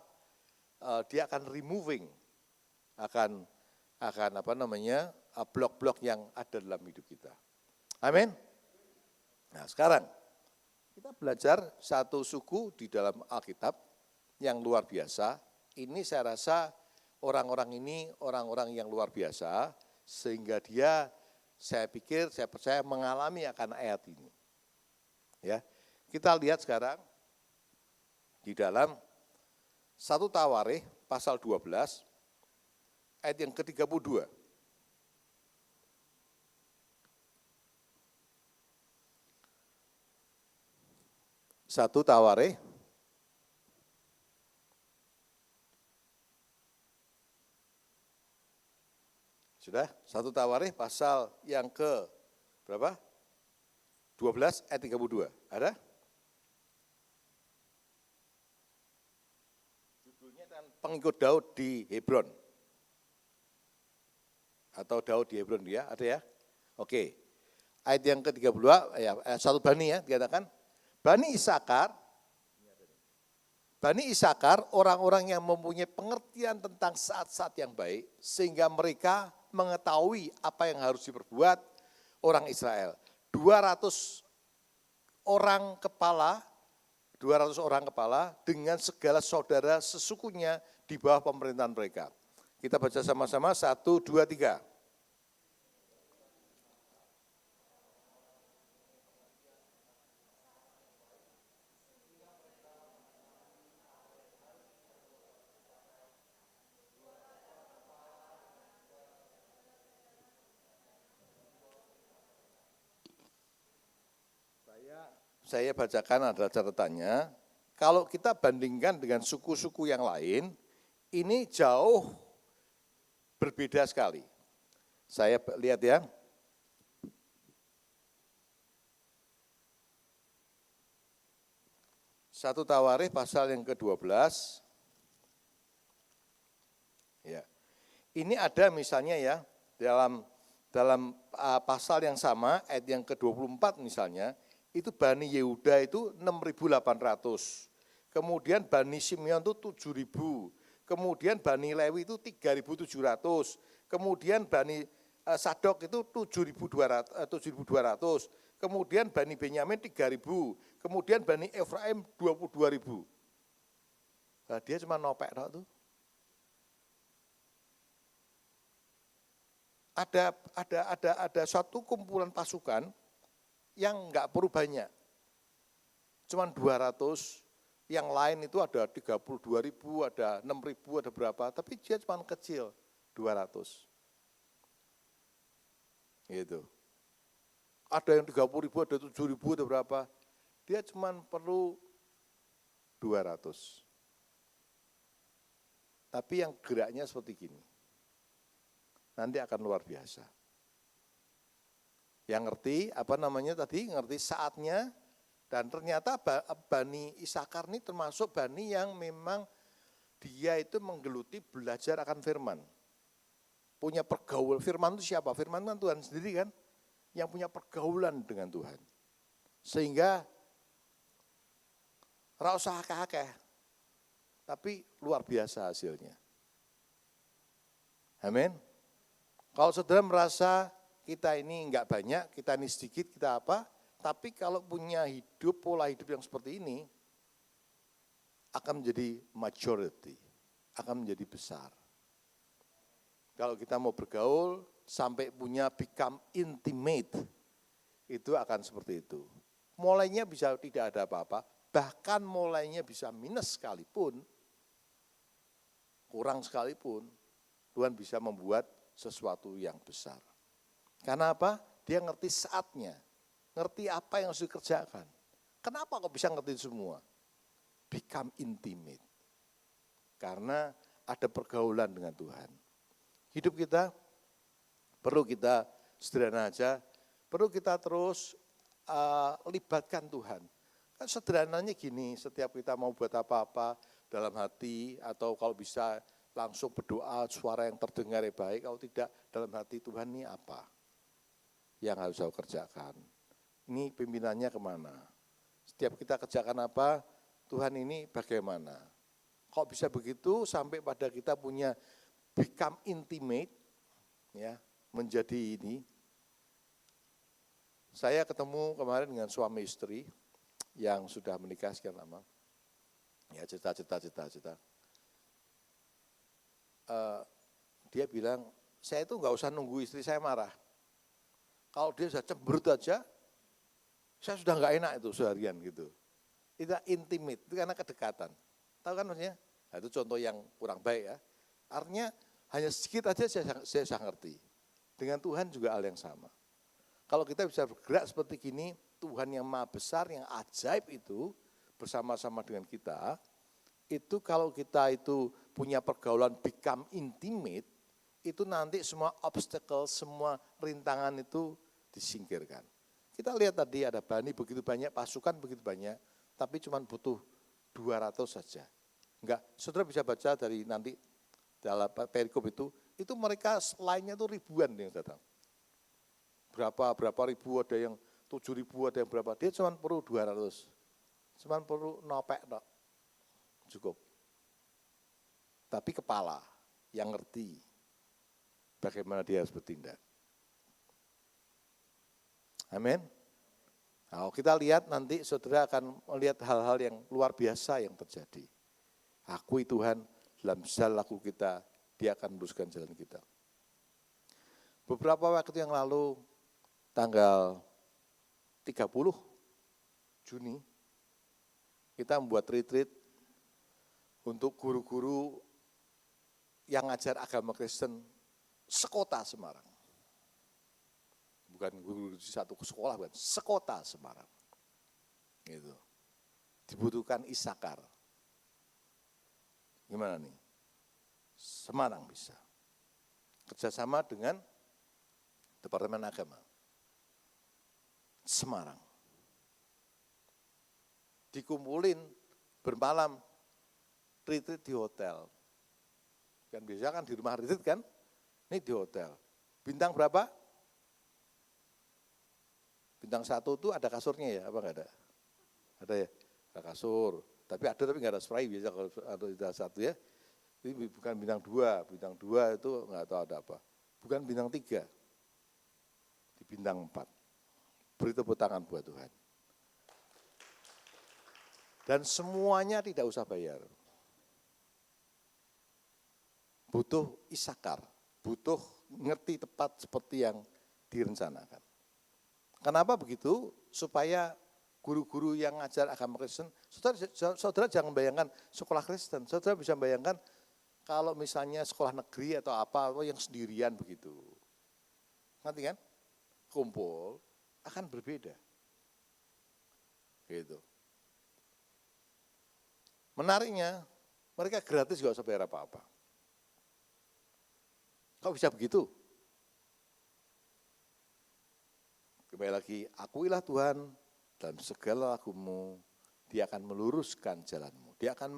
dia akan removing, akan apa namanya, blok-blok yang ada dalam hidup kita. Amin. Nah sekarang, kita belajar satu suku di dalam Alkitab yang luar biasa. Ini saya rasa orang-orang ini orang-orang yang luar biasa sehingga saya percaya mengalami akan ayat ini. Ya, kita lihat sekarang di dalam 1 Tawarikh pasal 12 ayat yang ke-32. 1 Tawarikh sudah, 1 Tawarikh pasal yang ke berapa? 12 ayat 32. Ada? Judulnya kan pengikut Daud di Hebron. Atau Daud di Hebron dia, ada ya? Oke. Ayat yang ke-32, ayat 1 Bani ya, dikatakan Bani Isakar, orang-orang yang mempunyai pengertian tentang saat-saat yang baik, sehingga mereka mengetahui apa yang harus diperbuat orang Israel. 200 orang kepala dengan segala saudara sesukunya di bawah pemerintahan mereka. Kita baca sama-sama, 1, 2, 3. Saya bacakan adalah catatannya, kalau kita bandingkan dengan suku-suku yang lain, ini jauh berbeda sekali. Saya lihat ya. Satu Tawarikh pasal yang ke-12. Ya. Ini ada misalnya ya, dalam pasal yang sama, ayat yang ke-24 misalnya, itu Bani Yehuda itu 6.800. Kemudian Bani Simeon itu 7.000. Kemudian Bani Lewi itu 3.700. Kemudian Bani Sadok itu 7.200. Kemudian Bani Benyamin 3.000. Kemudian Bani Efraim 22.000. Nah, dia cuma nopek tuh. Ada suatu kumpulan pasukan yang enggak perlu banyak. Cuman 200, yang lain itu ada 32.000, ada 6.000, ada berapa, tapi dia cuma kecil, 200. Gitu. Ada yang 30.000, ada 7.000, ada berapa, dia cuma perlu 200. Tapi yang geraknya seperti gini. Nanti akan luar biasa. Yang ngerti, ngerti saatnya, dan ternyata Bani Isakar ini termasuk Bani yang memang dia itu menggeluti belajar akan firman. Punya pergaulan, firman itu siapa? Firman kan Tuhan sendiri kan, yang punya pergaulan dengan Tuhan. Sehingga, ora usah akeh-akeh, tapi luar biasa hasilnya. Amin. Kalau saudara merasa kita ini enggak banyak, kita ini sedikit, kita apa, tapi kalau punya pola hidup yang seperti ini, akan menjadi majority, akan menjadi besar. Kalau kita mau bergaul, sampai punya become intimate, itu akan seperti itu. Mulainya bisa tidak ada apa-apa, bahkan mulainya bisa minus sekalipun, kurang sekalipun, Tuhan bisa membuat sesuatu yang besar. Karena apa? Dia ngerti saatnya, ngerti apa yang harus dikerjakan. Kenapa kok bisa ngerti semua? Become intimate. Karena ada pergaulan dengan Tuhan. Hidup kita perlu kita sederhana aja, perlu kita terus libatkan Tuhan. Kan sederhananya gini, setiap kita mau buat apa-apa dalam hati, atau kalau bisa langsung berdoa, suara yang terdengar yang baik, kalau tidak dalam hati, Tuhan ini apa yang harus saya kerjakan? Ini pimpinannya kemana? Setiap kita kerjakan apa, Tuhan ini bagaimana? Kok bisa begitu sampai pada kita punya become intimate, ya, menjadi ini. Saya ketemu kemarin dengan suami istri yang sudah menikah sekian lama. Ya, cerita. Dia bilang, saya itu enggak usah nunggu istri saya marah. Kalau dia sudah cemberut aja, saya sudah enggak enak itu seharian gitu. Itu intimate, itu karena kedekatan. Tahu kan maksudnya? Nah, itu contoh yang kurang baik ya. Artinya hanya sedikit aja saya sudah ngerti. Dengan Tuhan juga hal yang sama. Kalau kita bisa bergerak seperti gini, Tuhan yang maha besar, yang ajaib itu bersama-sama dengan kita, itu kalau kita itu punya pergaulan become intimate, itu nanti semua obstacle, semua rintangan itu disingkirkan. Kita lihat tadi ada Bani begitu banyak, pasukan begitu banyak, tapi cuma butuh 200 saja. Enggak, saudara bisa baca dari nanti dalam perikop itu mereka lainnya itu ribuan yang datang. Berapa ribu, ada yang 7.000, ada yang berapa, dia cuma perlu 200. Cuma perlu nopek, cukup. Tapi kepala yang ngerti bagaimana dia harus bertindak. Amin. Nah, kita lihat nanti saudara akan melihat hal-hal yang luar biasa yang terjadi. Akui Tuhan dalam segala laku kita, dia akan meneruskan jalan kita. Beberapa waktu yang lalu, tanggal 30 Juni, kita membuat retreat untuk guru-guru yang ngajar agama Kristen sekota Semarang. Bukan guru di satu sekolah, bukan, sekota Semarang. Gitu. Dibutuhkan Isakar. Gimana nih? Semarang bisa. Kerjasama dengan Departemen Agama. Semarang. Dikumpulin bermalam retreat di hotel. Kan biasa kan di rumah retreat kan, Ini di hotel. Bintang berapa? Bintang 1 itu ada kasurnya ya, apa enggak ada? Ada ya? Ada kasur. Tapi enggak ada spray biasa kalau ada bintang 1 ya. Ini bukan bintang 2, bintang 2 itu enggak tahu ada apa. Bukan bintang 3, di bintang 4. Beri tepuk tangan buat Tuhan. Dan semuanya tidak usah bayar. Butuh isakar, butuh ngerti tepat seperti yang direncanakan. Kenapa begitu? Supaya guru-guru yang ngajar agama Kristen, saudara jangan bayangkan sekolah Kristen, saudara bisa bayangkan kalau misalnya sekolah negeri atau apa yang sendirian begitu. Nanti kan kumpul akan berbeda. Gitu. Menariknya, mereka gratis gak usah bayar apa-apa. Kok bisa begitu? Kembali lagi, akuilah Tuhan dalam segala lakumu, Dia akan meluruskan jalanmu. Dia akan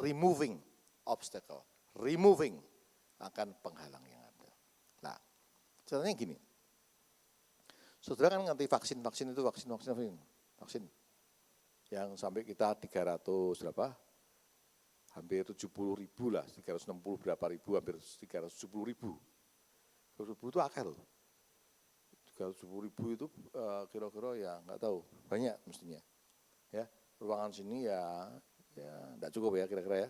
removing obstacle, removing akan penghalang yang ada. Nah, caranya gini. Saudara kan ngerti vaksin itu vaksin. Yang sampai kita 300 berapa? Hampir 70.000 lah, 360 berapa ribu, hampir 370.000. 370.000 itu akeh loh. 370.000 itu kira-kira ya nggak tahu, banyak mestinya. Ya, ruangan sini ya nggak cukup ya kira-kira ya.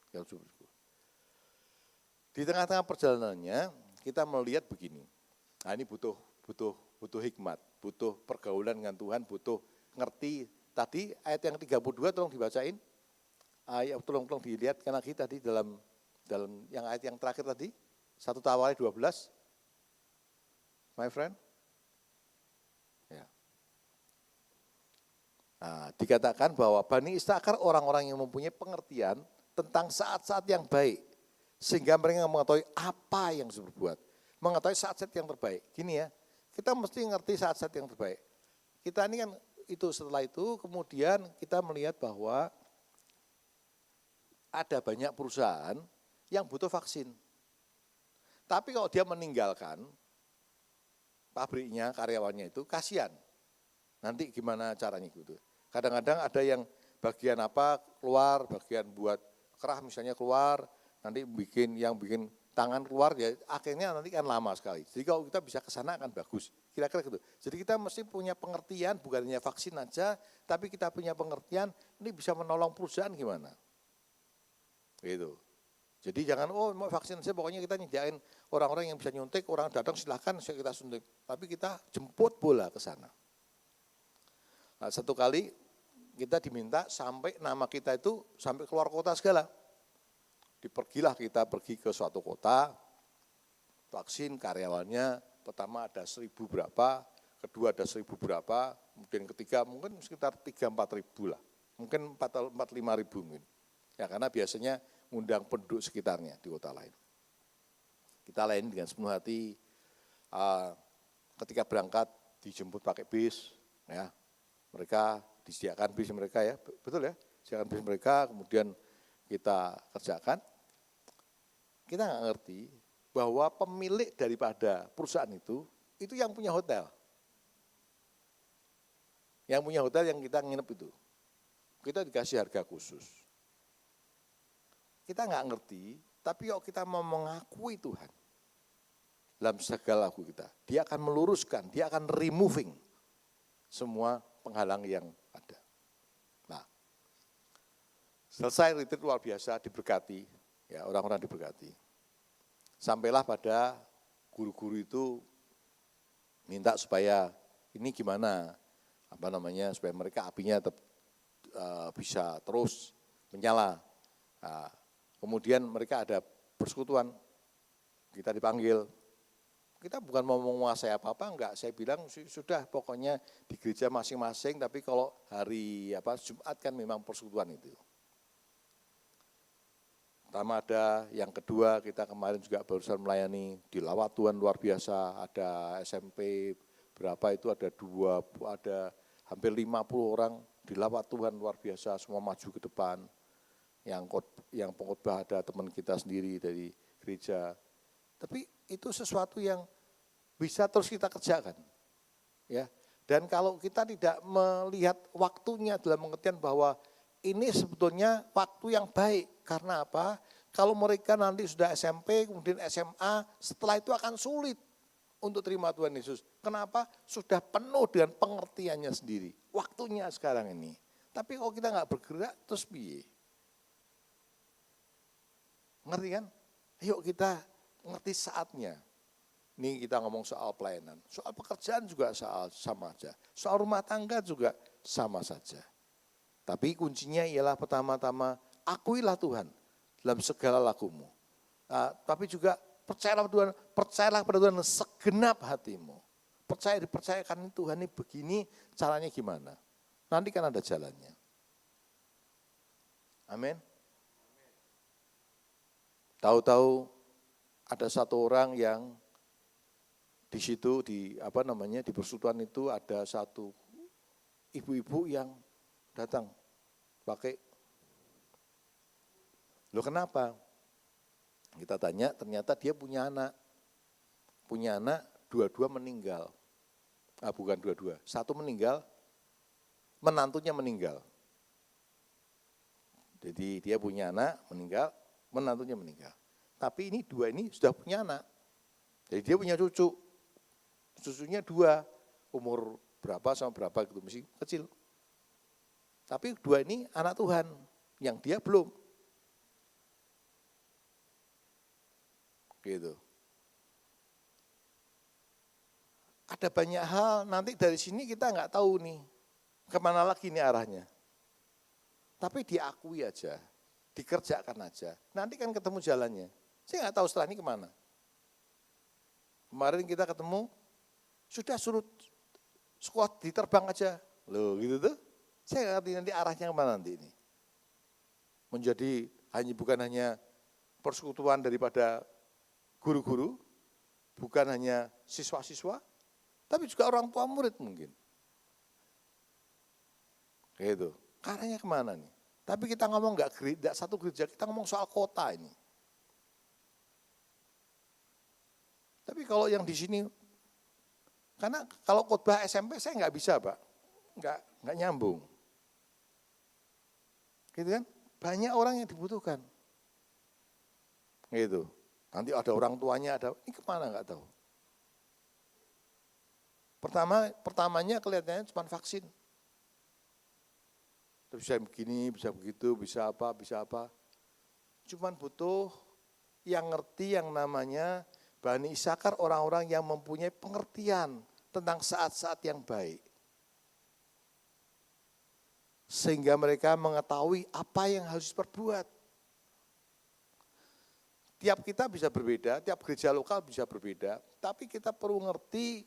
370.000. Di tengah-tengah perjalanannya kita melihat begini. Nah ini butuh hikmat, butuh pergaulan dengan Tuhan, butuh ngerti. Tadi ayat yang 32 tolong dibacain. Tolong dilihatkan lagi tadi dalam yang ayat yang terakhir tadi, 1 Tawari 12, my friend. Ya. Nah, dikatakan bahwa Bani Isakar orang-orang yang mempunyai pengertian tentang saat-saat yang baik, sehingga mereka mengetahui apa yang harus berbuat, mengetahui saat-saat yang terbaik. Gini ya, kita mesti ngerti saat-saat yang terbaik. Kita ini kan setelah itu kemudian kita melihat bahwa ada banyak perusahaan yang butuh vaksin. Tapi kalau dia meninggalkan pabriknya, karyawannya itu, kasihan. Nanti gimana caranya gitu. Kadang-kadang ada yang bagian apa keluar, bagian buat kerah misalnya keluar, nanti bikin tangan keluar, ya akhirnya nanti kan lama sekali. Jadi kalau kita bisa ke sana akan bagus. Kira-kira gitu. Jadi kita mesti punya pengertian, bukan hanya vaksin aja, tapi kita punya pengertian, ini bisa menolong perusahaan gimana. Gitu. Jadi jangan, mau vaksin saja, pokoknya kita nyediain orang-orang yang bisa nyuntik, orang datang silahkan kita suntik. Tapi kita jemput bola ke sana. Nah, satu kali kita diminta sampai nama kita itu sampai keluar kota segala. Kita pergi ke suatu kota, vaksin karyawannya, pertama ada 1.000 berapa, kedua ada 1.000 berapa, kemudian ketiga mungkin sekitar 3-4 ribu lah, mungkin 4-5 ribu mungkin. Ya karena biasanya ngundang penduduk sekitarnya di kota lain. Kita layani dengan sepenuh hati, ketika berangkat dijemput pakai bis, ya mereka disediakan bis mereka ya, betul ya, disediakan bis mereka, kemudian kita kerjakan. Kita nggak ngerti bahwa pemilik daripada perusahaan itu yang punya hotel. Yang punya hotel yang kita nginep itu. Kita dikasih harga khusus. Kita nggak ngerti, tapi kalau kita mau mengakui Tuhan dalam segala laku kita, Dia akan meluruskan, Dia akan removing semua penghalang yang ada. Nah, selesai retreat luar biasa, diberkati, ya orang-orang diberkati. Sampailah pada guru-guru itu minta supaya ini gimana, supaya mereka apinya tetap bisa terus menyala. Nah, kemudian mereka ada persekutuan, kita dipanggil. Kita bukan mau menguasai apa-apa, enggak. Saya bilang sudah pokoknya di gereja masing-masing, tapi kalau hari Jumat kan memang persekutuan itu. Pertama ada, yang kedua kita kemarin juga barusan melayani di Lawat Tuhan luar biasa, ada SMP berapa itu ada hampir 50 orang di Lawat Tuhan luar biasa, semua maju ke depan. Yang pengkhotbah ada teman kita sendiri dari gereja Tapi itu sesuatu yang bisa terus kita kerjakan. Ya. Dan kalau kita tidak melihat waktunya dalam pengertian bahwa ini sebetulnya waktu yang baik. Karena apa? Kalau mereka nanti sudah SMP, kemudian SMA, setelah itu akan sulit untuk terima Tuhan Yesus. Kenapa? Sudah penuh dengan pengertiannya sendiri. Waktunya sekarang ini. Tapi kalau kita nggak bergerak, terus piye? Ngerti kan? Yuk kita ngerti saatnya. Ini kita ngomong soal pelayanan. Soal pekerjaan juga sama saja. Soal rumah tangga juga sama saja. Tapi kuncinya ialah pertama-tama, akuilah Tuhan dalam segala lakumu. Tapi juga percayalah pada Tuhan segenap hatimu. Dipercayakan Tuhan ini begini, caranya gimana. Nanti kan ada jalannya. Amin. Tahu-tahu ada satu orang yang di situ di persekutuan itu ada satu ibu-ibu yang datang pakai. Loh kenapa? Kita tanya, ternyata dia punya anak. Punya anak, dua-dua meninggal. Bukan dua-dua, satu meninggal, menantunya meninggal. Jadi dia punya anak, meninggal, menantunya meninggal. Tapi ini dua ini sudah punya anak. Jadi dia punya cucu. Cucunya dua, umur berapa sama berapa gitu, mesti kecil. Tapi dua ini anak Tuhan, yang dia belum. Gitu. Ada banyak hal, nanti dari sini kita nggak tahu nih, kemana lagi nih arahnya. Tapi diakui aja, dikerjakan aja. Nanti kan ketemu jalannya. Saya nggak tahu setelah ini kemana. Kemarin kita ketemu, sudah suruh squad diterbang aja. Loh gitu tuh. Saya nggak ngerti nanti arahnya kemana nanti ini. Menjadi bukan hanya persekutuan daripada guru-guru, bukan hanya siswa-siswa, tapi juga orang tua murid mungkin. Gitu. Arahnya kemana nih? Tapi kita ngomong nggak satu gereja, kita ngomong soal kota ini. Tapi kalau yang di sini, karena kalau khotbah SMP saya nggak bisa Pak, nggak nyambung. Gitu kan? Banyak orang yang dibutuhkan. Gitu. Nanti ada orang tuanya, ini kemana nggak tahu. Pertamanya kelihatannya cuma vaksin. Bisa begini, bisa begitu, bisa apa. Cuman butuh yang ngerti yang namanya Bani Isakar, orang-orang yang mempunyai pengertian tentang saat-saat yang baik. Sehingga mereka mengetahui apa yang harus diperbuat. Tiap kita bisa berbeda, tiap gereja lokal bisa berbeda, tapi kita perlu ngerti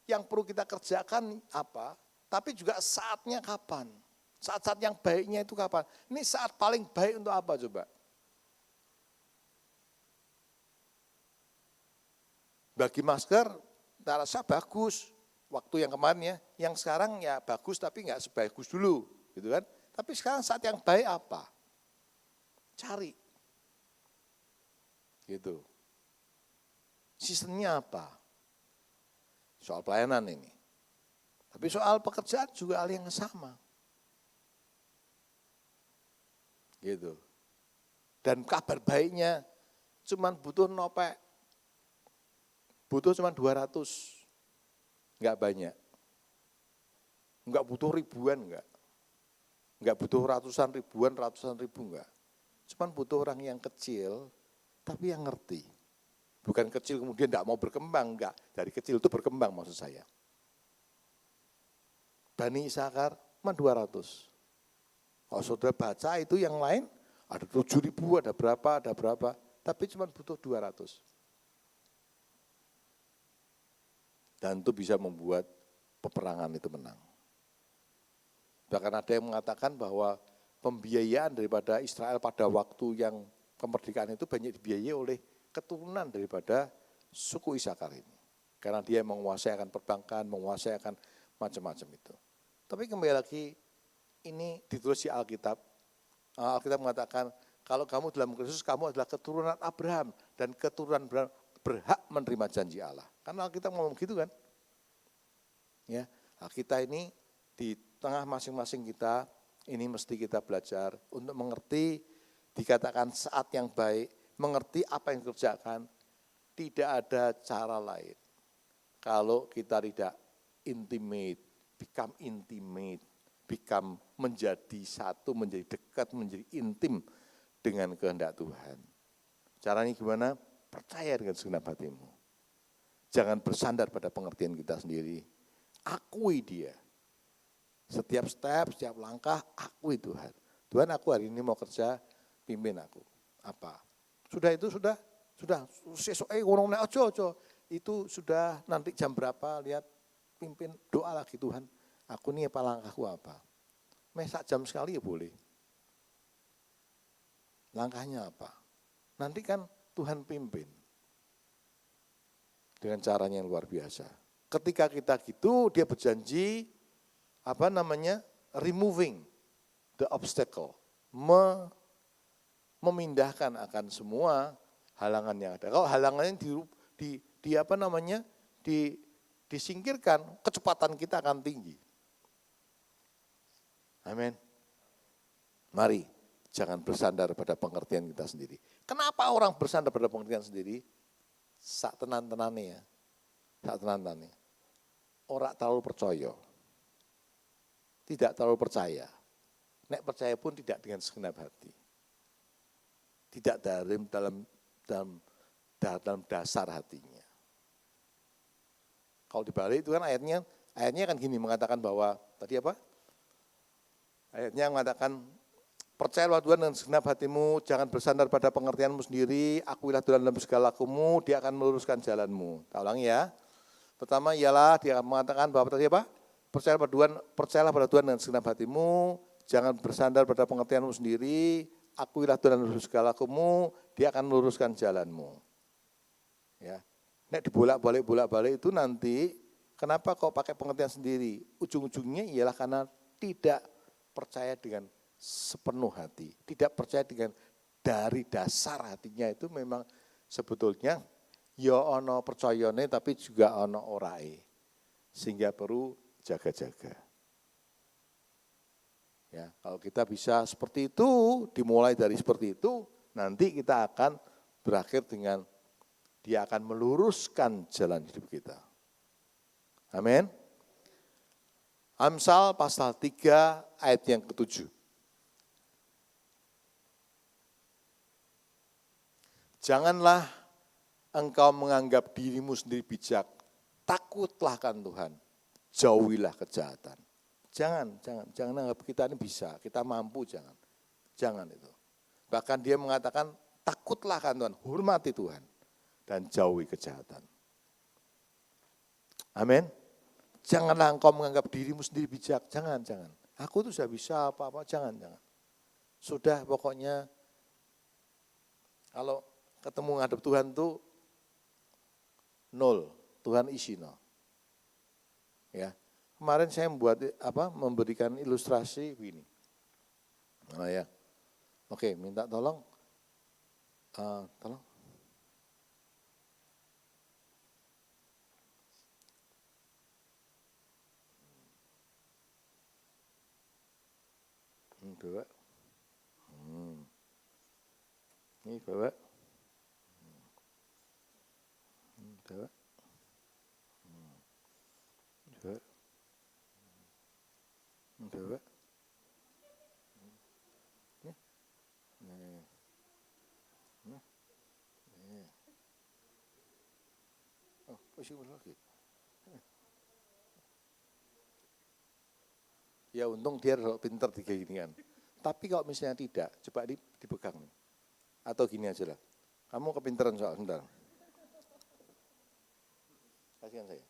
yang perlu kita kerjakan apa, tapi juga saatnya kapan. Saat-saat yang baiknya itu kapan. Ini saat paling baik untuk apa coba? Bagi masker, saya rasa bagus. Waktu yang kemarin ya, yang sekarang ya bagus tapi nggak sebagus dulu. Gitu kan? Tapi sekarang saat yang baik apa? Cari. Gitu. Seasonnya apa? Soal pelayanan ini. Tapi soal pekerjaan juga hal yang sama. Gitu. Dan kabar baiknya cuman butuh nopek. Butuh cuma 200, enggak banyak. Enggak butuh ribuan, enggak butuh ratusan ribu, enggak. Cuma butuh orang yang kecil, tapi yang ngerti. Bukan kecil kemudian enggak mau berkembang, enggak. Dari kecil itu berkembang maksud saya. Bani Isakar cuma 200. Kalau saudara baca itu yang lain, ada 7.000, ada berapa. Tapi cuma butuh 200. Dan itu bisa membuat peperangan itu menang. Bahkan ada yang mengatakan bahwa pembiayaan daripada Israel pada waktu yang kemerdekaan itu banyak dibiayai oleh keturunan daripada suku Isakar ini. Karena dia menguasai akan perbankan, menguasai akan macam-macam itu. Tapi kembali lagi, ini ditulis di Alkitab. Alkitab mengatakan, kalau kamu dalam Kristus, kamu adalah keturunan Abraham. Dan keturunan Abraham berhak menerima janji Allah. Karena kita ngomong gitu kan. Ya, kita ini di tengah masing-masing kita, ini mesti kita belajar untuk mengerti, dikatakan saat yang baik, mengerti apa yang dikerjakan, tidak ada cara lain. Kalau kita tidak intimate, become menjadi satu, menjadi dekat, menjadi intim dengan kehendak Tuhan. Caranya gimana? Percaya dengan segenap hatimu. Jangan bersandar pada pengertian kita sendiri. Akui dia. Setiap step, setiap langkah, akui Tuhan. Tuhan, aku hari ini mau kerja, pimpin aku. Apa? Sudah itu, sudah. Sesuk ngomongnya ojo. Itu sudah nanti jam berapa, lihat, pimpin, doa lagi Tuhan. Aku nih apa langkahku apa? Sak jam sekali ya boleh. Langkahnya apa? Nanti kan Tuhan pimpin. Dengan caranya yang luar biasa. Ketika kita gitu, dia berjanji, removing the obstacle. Memindahkan akan semua halangan yang ada. Kalau halangannya disingkirkan, kecepatan kita akan tinggi. Amin. Mari, jangan bersandar pada pengertian kita sendiri. Kenapa orang bersandar pada pengertian sendiri? Sak tenan-tenane ya. Sak tenan-tenane. Orang terlalu percaya. Tidak terlalu percaya. Nek percaya pun tidak dengan segenap hati. Tidak dalam dasar hatinya. Kalau dibalik itu kan ayatnya kan gini mengatakan bahwa tadi apa? Ayatnya mengatakan percayalah Tuhan dengan segenap hatimu, jangan bersandar pada pengertianmu sendiri, akuilah Tuhan dalam segala lakumu, dia akan meluruskan jalanmu. Kita ulangi ya. Pertama ialah dia mengatakan bahwa tadi apa? Percayalah pada Tuhan dengan segenap hatimu, jangan bersandar pada pengertianmu sendiri, akuilah Tuhan dalam segala lakumu, dia akan meluruskan jalanmu. Ya. Nek bolak-balik itu nanti, kenapa kok pakai pengertian sendiri? Ujung-ujungnya ialah karena tidak percaya dengan sepenuh hati, tidak percaya dengan dari dasar hatinya itu memang sebetulnya ya ono percayane tapi juga ono orae, sehingga perlu jaga-jaga. Ya, kalau kita bisa seperti itu, dimulai dari seperti itu, nanti kita akan berakhir dengan dia akan meluruskan jalan hidup kita. Amin. Amsal pasal 3 ayat yang ke-7. Janganlah engkau menganggap dirimu sendiri bijak, takutlah akan Tuhan, jauhilah kejahatan. Jangan anggap kita ini bisa, kita mampu, jangan itu. Bahkan dia mengatakan takutlah akan Tuhan, hormati Tuhan, dan jauhi kejahatan. Amin. Janganlah engkau menganggap dirimu sendiri bijak, jangan. Aku tuh sudah bisa apa-apa, jangan. Sudah pokoknya kalau ketemu ngadep Tuhan tuh 0, Tuhan isi 0. Ya. Kemarin saya memberikan ilustrasi begini. Mana ya? Oke, minta tolong. Tolong. Bawa. Ini bawa. Bawa. Bawa. Bawa. Oh, masih lagi. Ya untung dia pinter tiga gini kan. Tapi kalau misalnya tidak, coba dipegang. Atau gini aja lah. Kamu kepinteran soal sebentar. Kasihkan saya.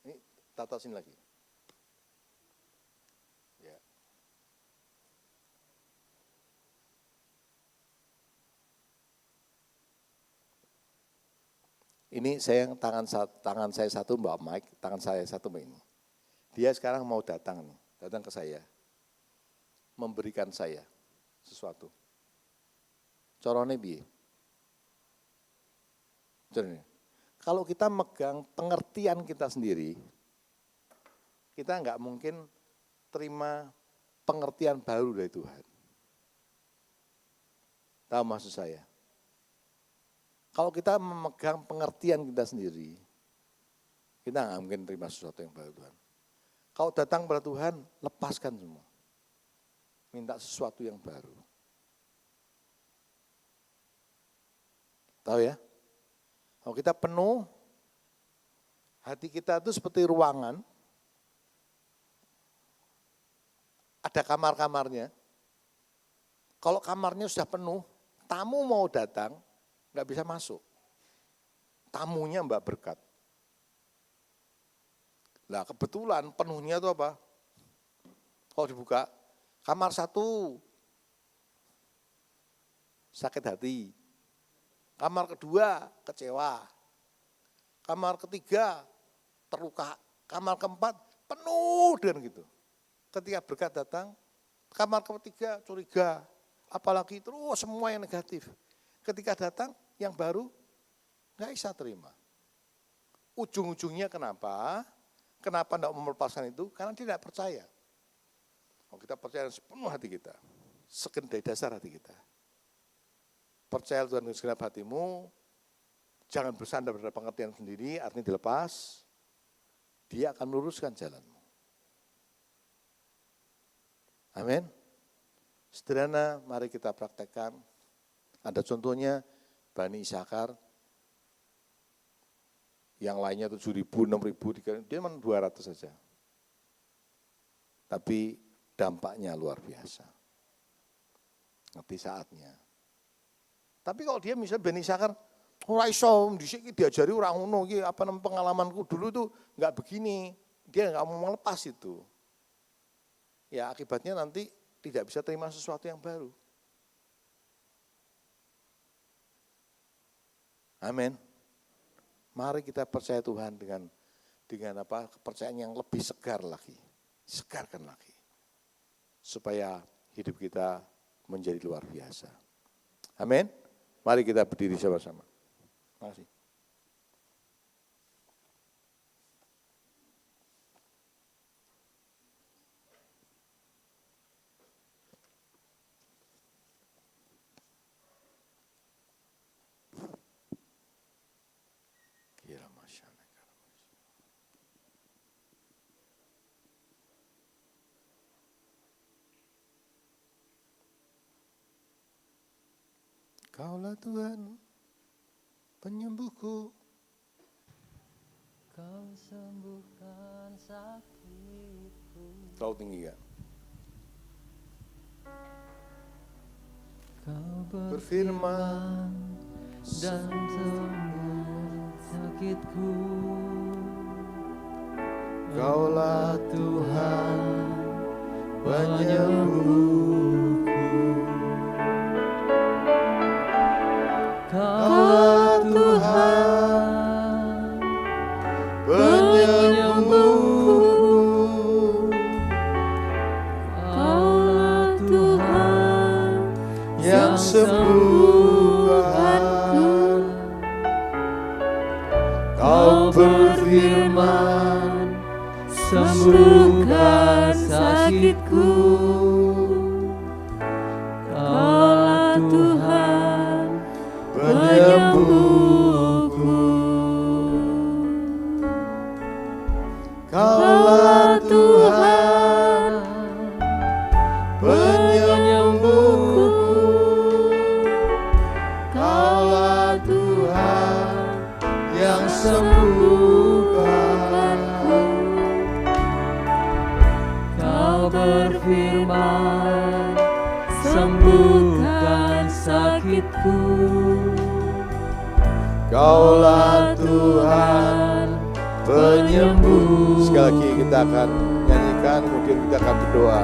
Ini tatasin lagi. Ya. Ini tangan saya satu Mbak Mike, tangan saya satu Mbak ini. Dia sekarang mau datang ke saya, memberikan saya sesuatu. Corone piye? Carane. Kalau kita megang pengertian kita sendiri, kita nggak mungkin terima pengertian baru dari Tuhan. Tahu maksud saya? Kalau kita memegang pengertian kita sendiri, kita nggak mungkin terima sesuatu yang baru Tuhan. Kalau datang pada Tuhan, lepaskan semua. Minta sesuatu yang baru. Tahu ya? Kalau kita penuh, hati kita itu seperti ruangan, ada kamar-kamarnya. Kalau kamarnya sudah penuh, tamu mau datang, nggak bisa masuk. Tamunya Mbak Berkat. Nah kebetulan penuhnya itu apa? Kalau dibuka, kamar 1, sakit hati. Kamar 2, kecewa. Kamar 3, terluka. Kamar 4, penuh dengan gitu. Ketika Berkat datang, kamar 3, curiga. Apalagi terus semua yang negatif. Ketika datang, yang baru, nggak bisa terima. Ujung-ujungnya kenapa? Kenapa tidak mau melepaskan itu? Karena dia tidak percaya. Kalau kita percaya sepenuh hati kita, segenap dasar hati kita. Percaya Tuhan dengan segenap hatimu, jangan bersandar pada pengertian sendiri, artinya dilepas, dia akan meluruskan jalanmu. Amin. Sederhana, mari kita praktekkan. Ada contohnya, Bani Isakar, yang lainnya 7.000, 6.000, dia cuma 200 saja. Tapi dampaknya luar biasa. Ngerti saatnya. Tapi kalau dia misalnya Bani Isakar, ora iso dhisik diajari ora ngono iki, apa namanya pengalamanku dulu tuh enggak begini. Dia enggak mau melepas itu. Ya akibatnya nanti tidak bisa terima sesuatu yang baru. Amin. Mari kita percaya Tuhan dengan apa? Kepercayaan yang lebih segar lagi. Segarkan lagi. Supaya hidup kita menjadi luar biasa. Amin. Mari kita berdiri sama-sama. Terima kasih. Kaulah Tuhan, penyembuhku. Kau sembuhkan sakitku. Terlalu tinggi kan? Kau Berfirman dan sembuh sakitku. Kaulah Tuhan, penyembuhku. Kaulah Tuhan, penyembuhku. Kaulah Tuhan yang sembuhkanku. Kau berfirman, sembuhkan sakitku. Kaulah Tuhan penyembuhku. Kaulah Tuhan, penyembuhku. Kaulah Tuhan yang sembuhkanku. Kau berfirman, sembuhkan sakitku. Kaulah Tuhan, penyembuh. Sekali lagi kita akan nyanyikan, kemudian kita akan berdoa.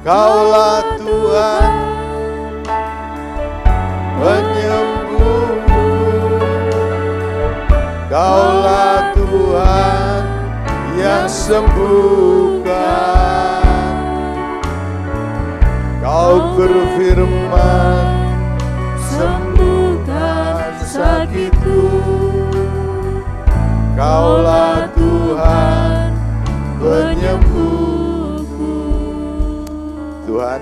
Kaulah Tuhan, penyembuhku. Kaulah Tuhan yang sembuhkan. Kau berfirman, sembuhkan sakitku. Kaulah Tuhan penyembuhku. Tuhan,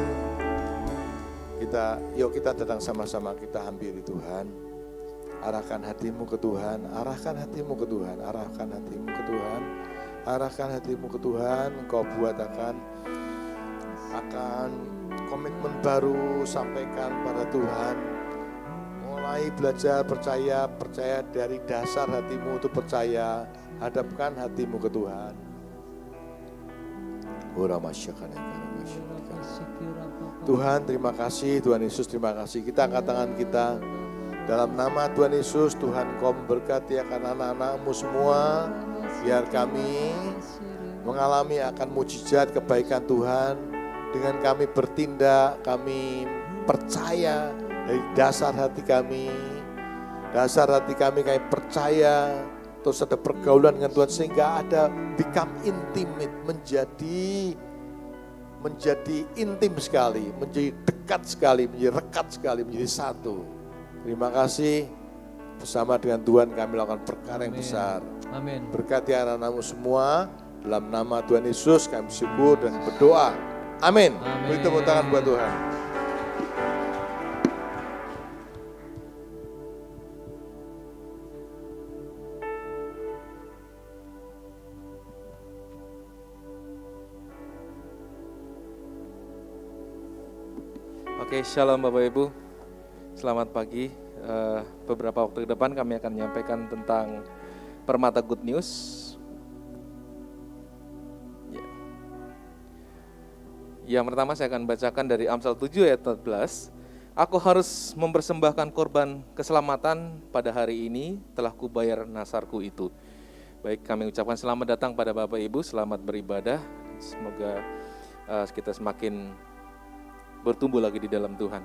yuk kita datang sama-sama, kita hampiri Tuhan. Arahkan hatimu ke Tuhan, arahkan hatimu ke Tuhan, arahkan hatimu ke Tuhan, arahkan hatimu ke Tuhan. Engkau buat akan komitmen baru, sampaikan pada Tuhan. Mulai belajar percaya dari dasar hatimu untuk percaya. Hadapkan hatimu ke Tuhan. Tuhan terima kasih, Tuhan Yesus terima kasih. Kita angkat tangan kita. Dalam nama Tuhan Yesus, Tuhan Kau memberkati akan anak-anak-Mu semua. Biar kami mengalami akan mujizat kebaikan Tuhan. Dengan kami bertindak, kami percaya dari dasar hati kami. Dasar hati kami percaya. Terus ada pergaulan dengan Tuhan sehingga ada become intimate, menjadi intim sekali, menjadi dekat sekali, menjadi rekat sekali, menjadi satu. Terima kasih, bersama dengan Tuhan kami lakukan perkara yang besar. Amin. Berkati anak-anak-Mu semua, dalam nama Tuhan Yesus kami syukur dan berdoa. Amin. Beri tepuk tangan buat Tuhan. Oke, shalom Bapak Ibu. Selamat pagi. Beberapa waktu ke depan kami akan menyampaikan tentang Permata Good News. Yang pertama saya akan bacakan dari Amsal 7 ayat 14. Aku harus mempersembahkan korban keselamatan pada hari ini, telah kubayar nasarku itu. Baik, kami ucapkan selamat datang pada Bapak Ibu, selamat beribadah. Semoga kita semakin bertumbuh lagi di dalam Tuhan.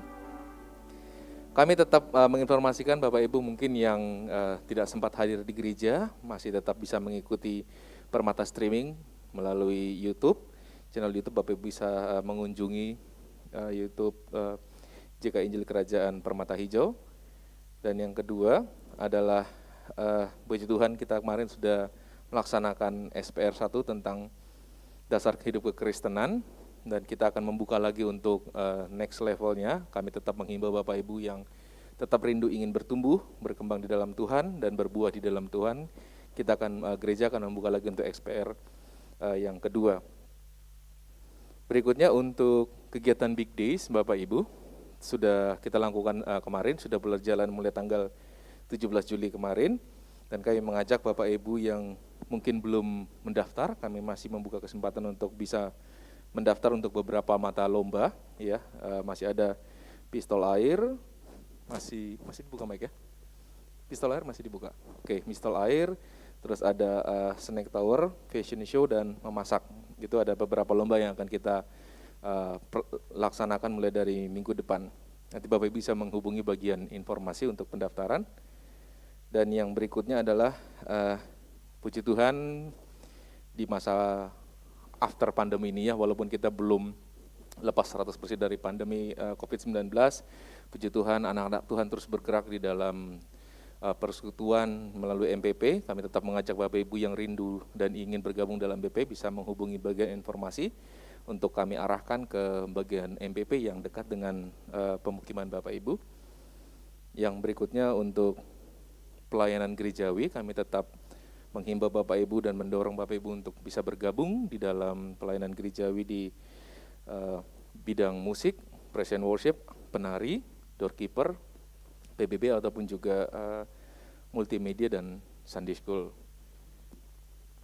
Kami tetap menginformasikan Bapak Ibu mungkin yang tidak sempat hadir di gereja, masih tetap bisa mengikuti Permata Streaming melalui YouTube. Channel YouTube Bapak Ibu bisa mengunjungi YouTube JK Injil Kerajaan Permata Hijau. Dan yang kedua adalah puji Tuhan kita kemarin sudah melaksanakan SPR 1 tentang dasar hidup kekristenan. Dan kita akan membuka lagi untuk next levelnya. Kami tetap menghimbau Bapak Ibu yang tetap rindu ingin bertumbuh, berkembang di dalam Tuhan, dan berbuah di dalam Tuhan. Kita akan, gereja akan membuka lagi untuk XPR yang kedua. Berikutnya untuk kegiatan Big Days, Bapak Ibu, sudah kita lakukan kemarin, sudah berjalan mulai tanggal 17 Juli kemarin. Dan kami mengajak Bapak Ibu yang mungkin belum mendaftar, kami masih membuka kesempatan untuk bisa mendaftar untuk beberapa mata lomba, ya. Masih ada pistol air, masih dibuka mic ya? Pistol air masih dibuka. Oke, pistol air, terus ada snack tower, fashion show dan memasak. Itu ada beberapa lomba yang akan kita laksanakan mulai dari minggu depan. Nanti Bapak Ibu bisa menghubungi bagian informasi untuk pendaftaran. Dan yang berikutnya adalah puji Tuhan di masa after pandemi ini ya, walaupun kita belum lepas 100% dari pandemi COVID-19, puji Tuhan anak-anak Tuhan terus bergerak di dalam persekutuan melalui MPP. Kami tetap mengajak Bapak Ibu yang rindu dan ingin bergabung dalam BP bisa menghubungi bagian informasi untuk kami arahkan ke bagian MPP yang dekat dengan pemukiman Bapak Ibu. Yang berikutnya untuk pelayanan gerejawi, kami tetap menghimbau Bapak Ibu dan mendorong Bapak Ibu untuk bisa bergabung di dalam pelayanan gerejawi di bidang musik, praise and worship, penari, doorkeeper, PBB ataupun juga multimedia dan Sunday School.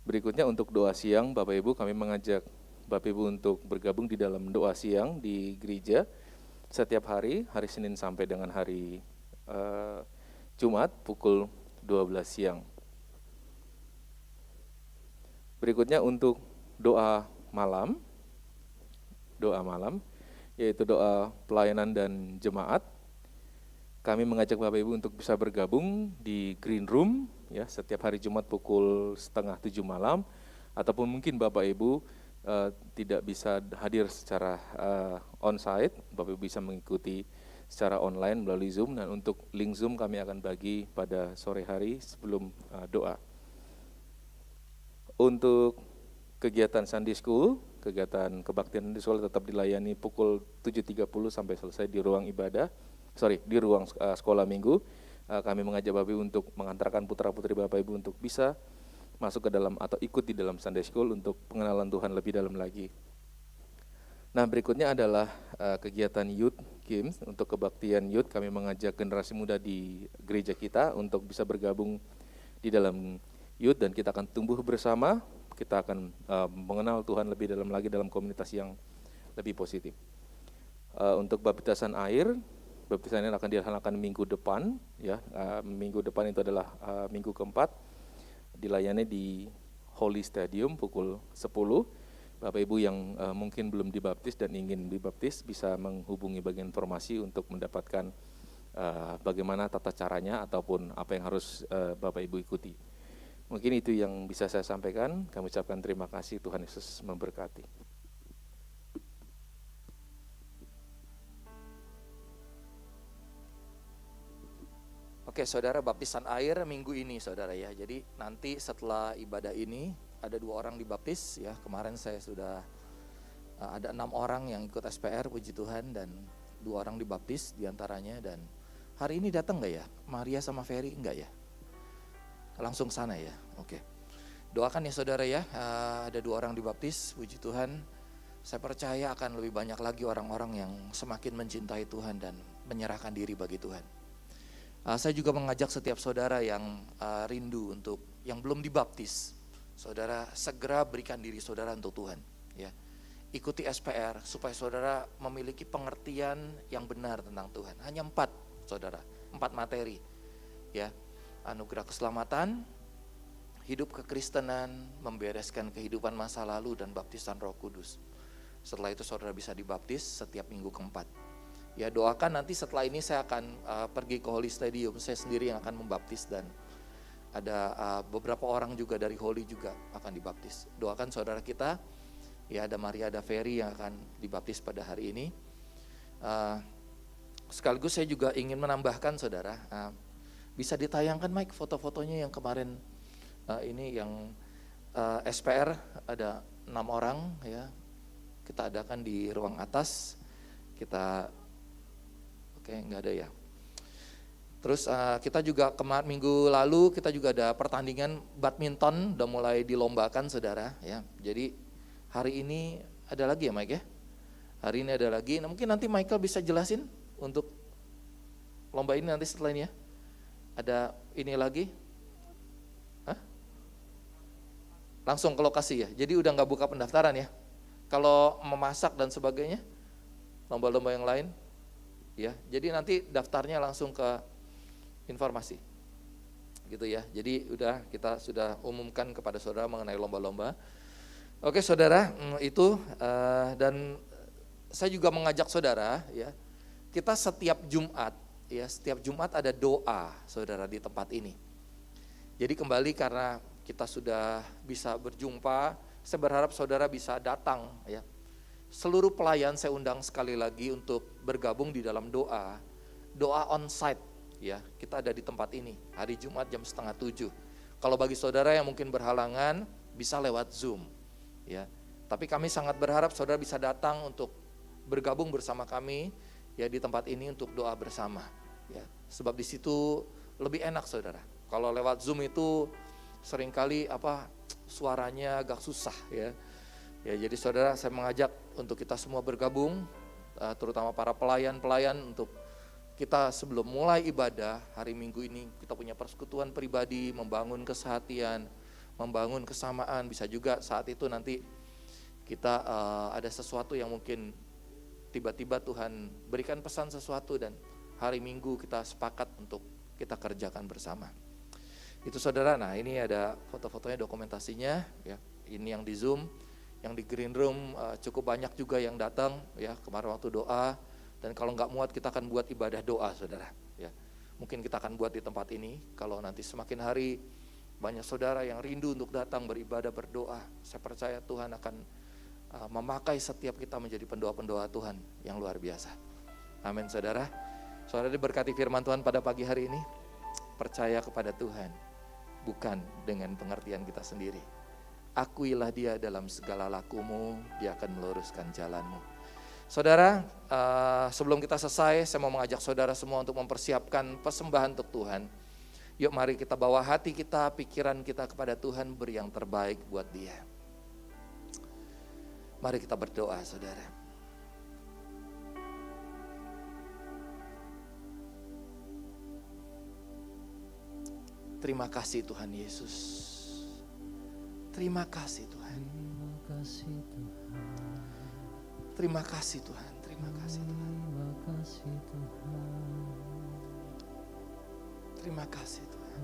Berikutnya untuk doa siang, Bapak Ibu kami mengajak Bapak Ibu untuk bergabung di dalam doa siang di gereja setiap hari Senin sampai dengan hari Jumat pukul 12 siang. Berikutnya untuk doa malam, yaitu doa pelayanan dan jemaat. Kami mengajak Bapak Ibu untuk bisa bergabung di Green Room, ya setiap hari Jumat pukul 6:30 malam, ataupun mungkin Bapak Ibu tidak bisa hadir secara on-site, Bapak Ibu bisa mengikuti secara online melalui Zoom, dan untuk link Zoom kami akan bagi pada sore hari sebelum doa. Untuk kegiatan Sunday School, kegiatan kebaktian Sunday School tetap dilayani pukul 7.30 sampai selesai di ruang di ruang sekolah minggu. Kami mengajak Bapak Ibu untuk mengantarkan putra-putri Bapak Ibu untuk bisa masuk ke dalam atau ikut di dalam Sunday School untuk pengenalan Tuhan lebih dalam lagi. Nah, berikutnya adalah kegiatan Youth Games. Untuk kebaktian Youth, kami mengajak generasi muda di gereja kita untuk bisa bergabung di dalam Youth, dan kita akan tumbuh bersama, kita akan mengenal Tuhan lebih dalam lagi dalam komunitas yang lebih positif. Untuk baptisan air akan dilaksanakan minggu depan, ya. Minggu depan itu adalah minggu keempat, dilayani di Holy Stadium pukul 10. Bapak Ibu yang mungkin belum dibaptis dan ingin dibaptis bisa menghubungi bagian informasi untuk mendapatkan bagaimana tata caranya ataupun apa yang harus Bapak Ibu ikuti. Mungkin itu yang bisa saya sampaikan. Kami ucapkan terima kasih, Tuhan Yesus memberkati. Oke, saudara, baptisan air minggu ini, saudara ya. Jadi nanti setelah ibadah ini ada 2 orang dibaptis ya. Kemarin saya sudah ada 6 orang yang ikut SPR, puji Tuhan, dan 2 orang dibaptis diantaranya. Dan hari ini datang nggak ya? Maria sama Ferry enggak ya? Langsung sana ya. Oke. Doakan ya saudara ya. Ada 2 orang dibaptis, puji Tuhan. Saya percaya akan lebih banyak lagi orang-orang yang semakin mencintai Tuhan dan menyerahkan diri bagi Tuhan. Saya juga mengajak setiap saudara yang rindu untuk yang belum dibaptis, saudara segera berikan diri saudara untuk Tuhan. Ya, ikuti SPR supaya saudara memiliki pengertian yang benar tentang Tuhan. Hanya 4, saudara, 4 materi. Ya, anugerah keselamatan, hidup kekristenan, membereskan kehidupan masa lalu, dan baptisan Roh Kudus. Setelah itu saudara bisa dibaptis setiap minggu keempat. Ya, doakan nanti setelah ini saya akan pergi ke Holy Stadium, saya sendiri yang akan membaptis, dan ada beberapa orang juga dari Holy juga akan dibaptis. Doakan saudara kita, ya ada Maria, ada Ferry yang akan dibaptis pada hari ini. Sekaligus saya juga ingin menambahkan saudara, bisa ditayangkan Mike foto-fotonya yang kemarin ini yang SPR ada 6 orang ya, kita adakan di ruang atas, kita oke, nggak ada ya. Terus kita juga minggu lalu kita juga ada pertandingan badminton udah mulai dilombakan saudara ya. Jadi hari ini ada lagi ya Mike ya. Hari ini ada lagi. Nah, mungkin nanti Michael bisa jelasin untuk lomba ini nanti setelah ini ya. Ada ini lagi. Hah? Langsung ke lokasi ya. Jadi udah nggak buka pendaftaran ya. Kalau memasak dan sebagainya, lomba-lomba yang lain. Ya, jadi nanti daftarnya langsung ke informasi, gitu ya. Jadi kita sudah umumkan kepada saudara mengenai lomba-lomba. Oke saudara, itu dan saya juga mengajak saudara ya, kita setiap Jumat ada doa saudara di tempat ini. Jadi kembali karena kita sudah bisa berjumpa, saya berharap saudara bisa datang ya. Seluruh pelayan saya undang sekali lagi untuk bergabung di dalam doa on-site ya. Kita ada di tempat ini hari Jumat jam 6:30. Kalau bagi saudara yang mungkin berhalangan bisa lewat Zoom ya. Tapi kami sangat berharap saudara bisa datang untuk bergabung bersama kami ya di tempat ini untuk doa bersama ya. Sebab di situ lebih enak saudara. Kalau lewat Zoom itu seringkali suaranya agak susah ya. Ya, jadi saudara saya mengajak untuk kita semua bergabung, terutama para pelayan-pelayan, untuk kita sebelum mulai ibadah hari Minggu ini kita punya persekutuan pribadi, membangun kesehatian, membangun kesamaan. Bisa juga saat itu nanti kita ada sesuatu yang mungkin tiba-tiba Tuhan berikan pesan sesuatu dan hari Minggu kita sepakat untuk kita kerjakan bersama. Itu saudara, nah ini ada foto-fotonya, dokumentasinya ya. Ini yang di Zoom. Yang di green room cukup banyak juga yang datang ya kemarin waktu doa, dan kalau nggak muat kita akan buat ibadah doa saudara ya. Mungkin kita akan buat di tempat ini kalau nanti semakin hari banyak saudara yang rindu untuk datang beribadah berdoa. Saya percaya Tuhan akan memakai setiap kita menjadi pendoa-pendoa Tuhan yang luar biasa. Amin saudara. Saudara diberkati firman Tuhan pada pagi hari ini. Percaya kepada Tuhan bukan dengan pengertian kita sendiri. Akuilah dia dalam segala lakumu, dia akan meluruskan jalanmu. Saudara, sebelum kita selesai, saya mau mengajak saudara semua untuk mempersiapkan persembahan untuk Tuhan. Yuk mari kita bawa hati kita, pikiran kita kepada Tuhan, beri yang terbaik buat dia. Mari kita berdoa, saudara. Terima kasih Tuhan Yesus. Terima kasih Tuhan. Terima kasih Tuhan. Terima kasih Tuhan. Terima kasih Tuhan.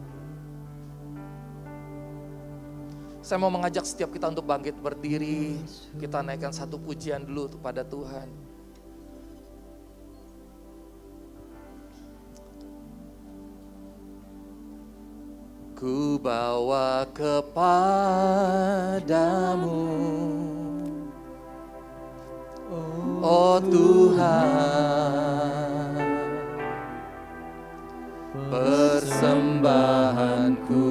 Saya mau mengajak setiap kita untuk bangkit berdiri. Kita naikkan satu pujian dulu kepada Tuhan. Ku bawa kepadamu, oh Tuhan, persembahanku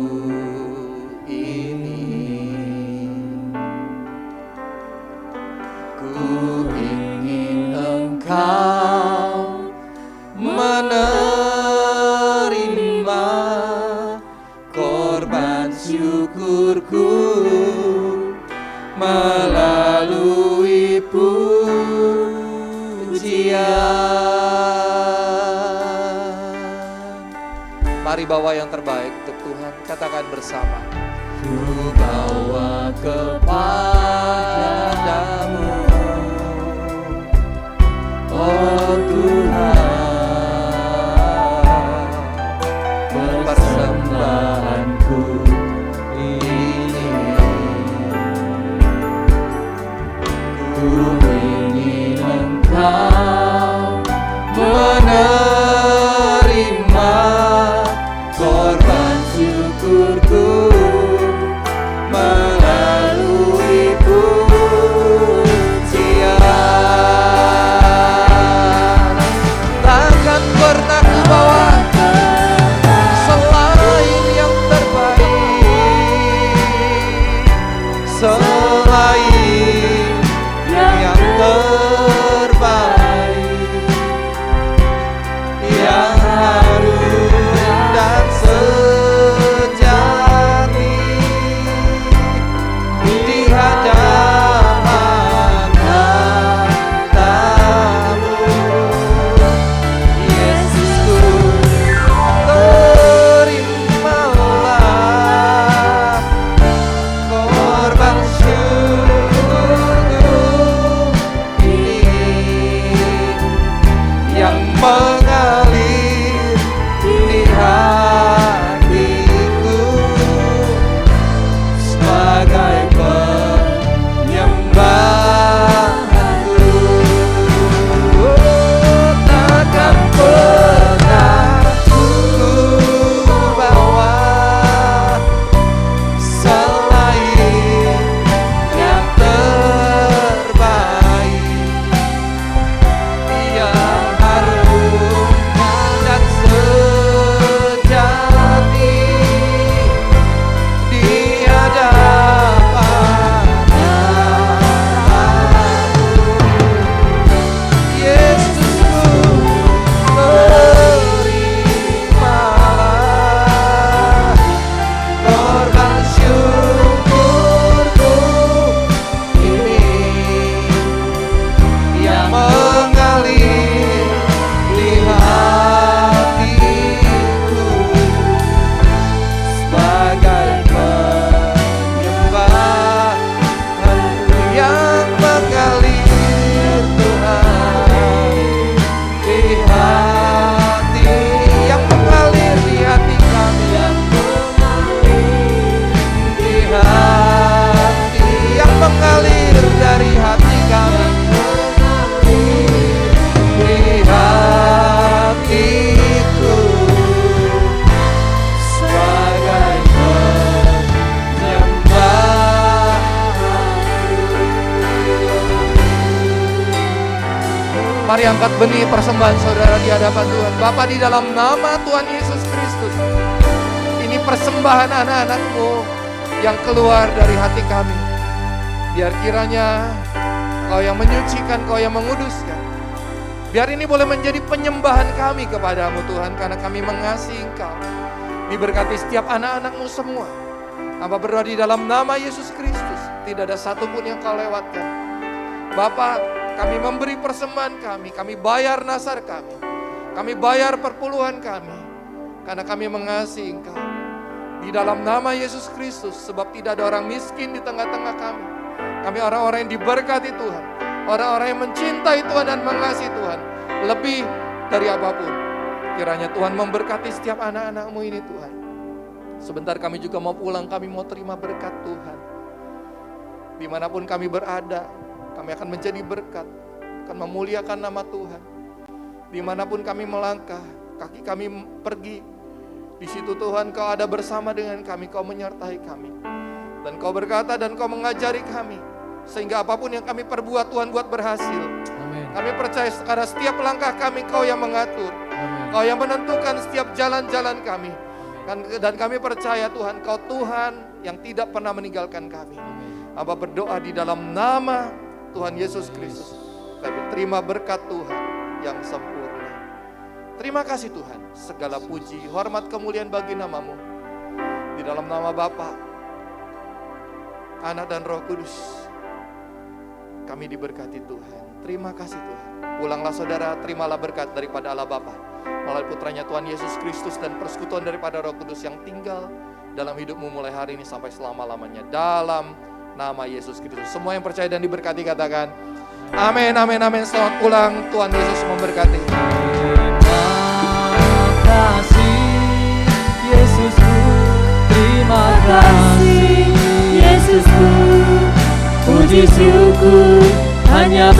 ini. Ku ingin Engkau menerima korban syukurku melalui pujian. Mari bawa yang terbaik untuk Tuhan, katakan bersama. Ku bawa kepadamu, oh Tuhan, persembahanku ini. Ku ingin Engkau menerima korban syukurku melalui pujian. Takkan pernah ku bawa selain yang terbaik, selain yang terbaik, yang harum dan sejati di hadapan matamu. Yesusku, terimalah korban syukurku ini yang mengalir di hatiku sebagai penyembahanku. Takkan pernah ku bawa selain yang terbaik, yang harum dan sejati di hadapan matamu. Yesusku, terimalah korban syukurku ini yang mengalir di hatiku sebagai penyembahanku yang mengalir Tuhan di hati, yang mengalir di hati kami, yang mengalir di hati, yang mengalir dari hati kami, di hatiku sebagai penyembahan. Mari angkat benih persembahan saudara di hadapan Tuhan. Bapa, di dalam nama Tuhan Yesus Kristus, ini persembahan anak-anak-Mu yang keluar dari hati kami. Biar kiranya Kau yang menyucikan, Kau yang menguduskan. Biar ini boleh menjadi penyembahan kami kepadamu Tuhan, karena kami mengasihi Engkau. Diberkati setiap anak-anak-Mu semua. Hamba berdoa di dalam nama Yesus Kristus, tidak ada satupun yang Kau lewatkan. Bapa, kami memberi persembahan kami bayar nasar kami bayar perpuluhan kami, karena kami mengasihi Engkau. Di dalam nama Yesus Kristus, sebab tidak ada orang miskin di tengah-tengah kami. Kami orang-orang yang diberkati Tuhan, orang-orang yang mencintai Tuhan dan mengasihi Tuhan lebih dari apapun. Kiranya Tuhan memberkati setiap anak-anak-Mu ini Tuhan. Sebentar kami juga mau pulang, kami mau terima berkat Tuhan. Dimanapun kami berada, kami akan menjadi berkat, akan memuliakan nama Tuhan. Dimanapun kami melangkah, kaki kami pergi, di situ Tuhan Kau ada bersama dengan kami, Kau menyertai kami. Dan Kau berkata dan Kau mengajari kami, sehingga apapun yang kami perbuat Tuhan buat berhasil. Amin. Kami percaya karena setiap langkah kami Kau yang mengatur. Amin. Kau yang menentukan setiap jalan-jalan kami. Dan kami percaya Tuhan, Kau Tuhan yang tidak pernah meninggalkan kami. Hamba berdoa di dalam nama Tuhan Yesus Kristus, kami terima berkat Tuhan yang sempurna. Terima kasih Tuhan, segala puji, hormat, kemuliaan bagi nama-Mu. Di dalam nama Bapa, Anak dan Roh Kudus, kami diberkati Tuhan. Terima kasih Tuhan. Pulanglah saudara, terimalah berkat daripada Allah Bapa melalui putranya Tuhan Yesus Kristus dan persekutuan daripada Roh Kudus yang tinggal dalam hidupmu mulai hari ini sampai selama-lamanya. Dalam nama Yesus Kristus. Semua yang percaya dan diberkati katakan amin, amin, amin. Selamat pulang, Tuhan Yesus memberkati. Terima kasih Yesusku, terima kasih Yesusku, puji syukur hanya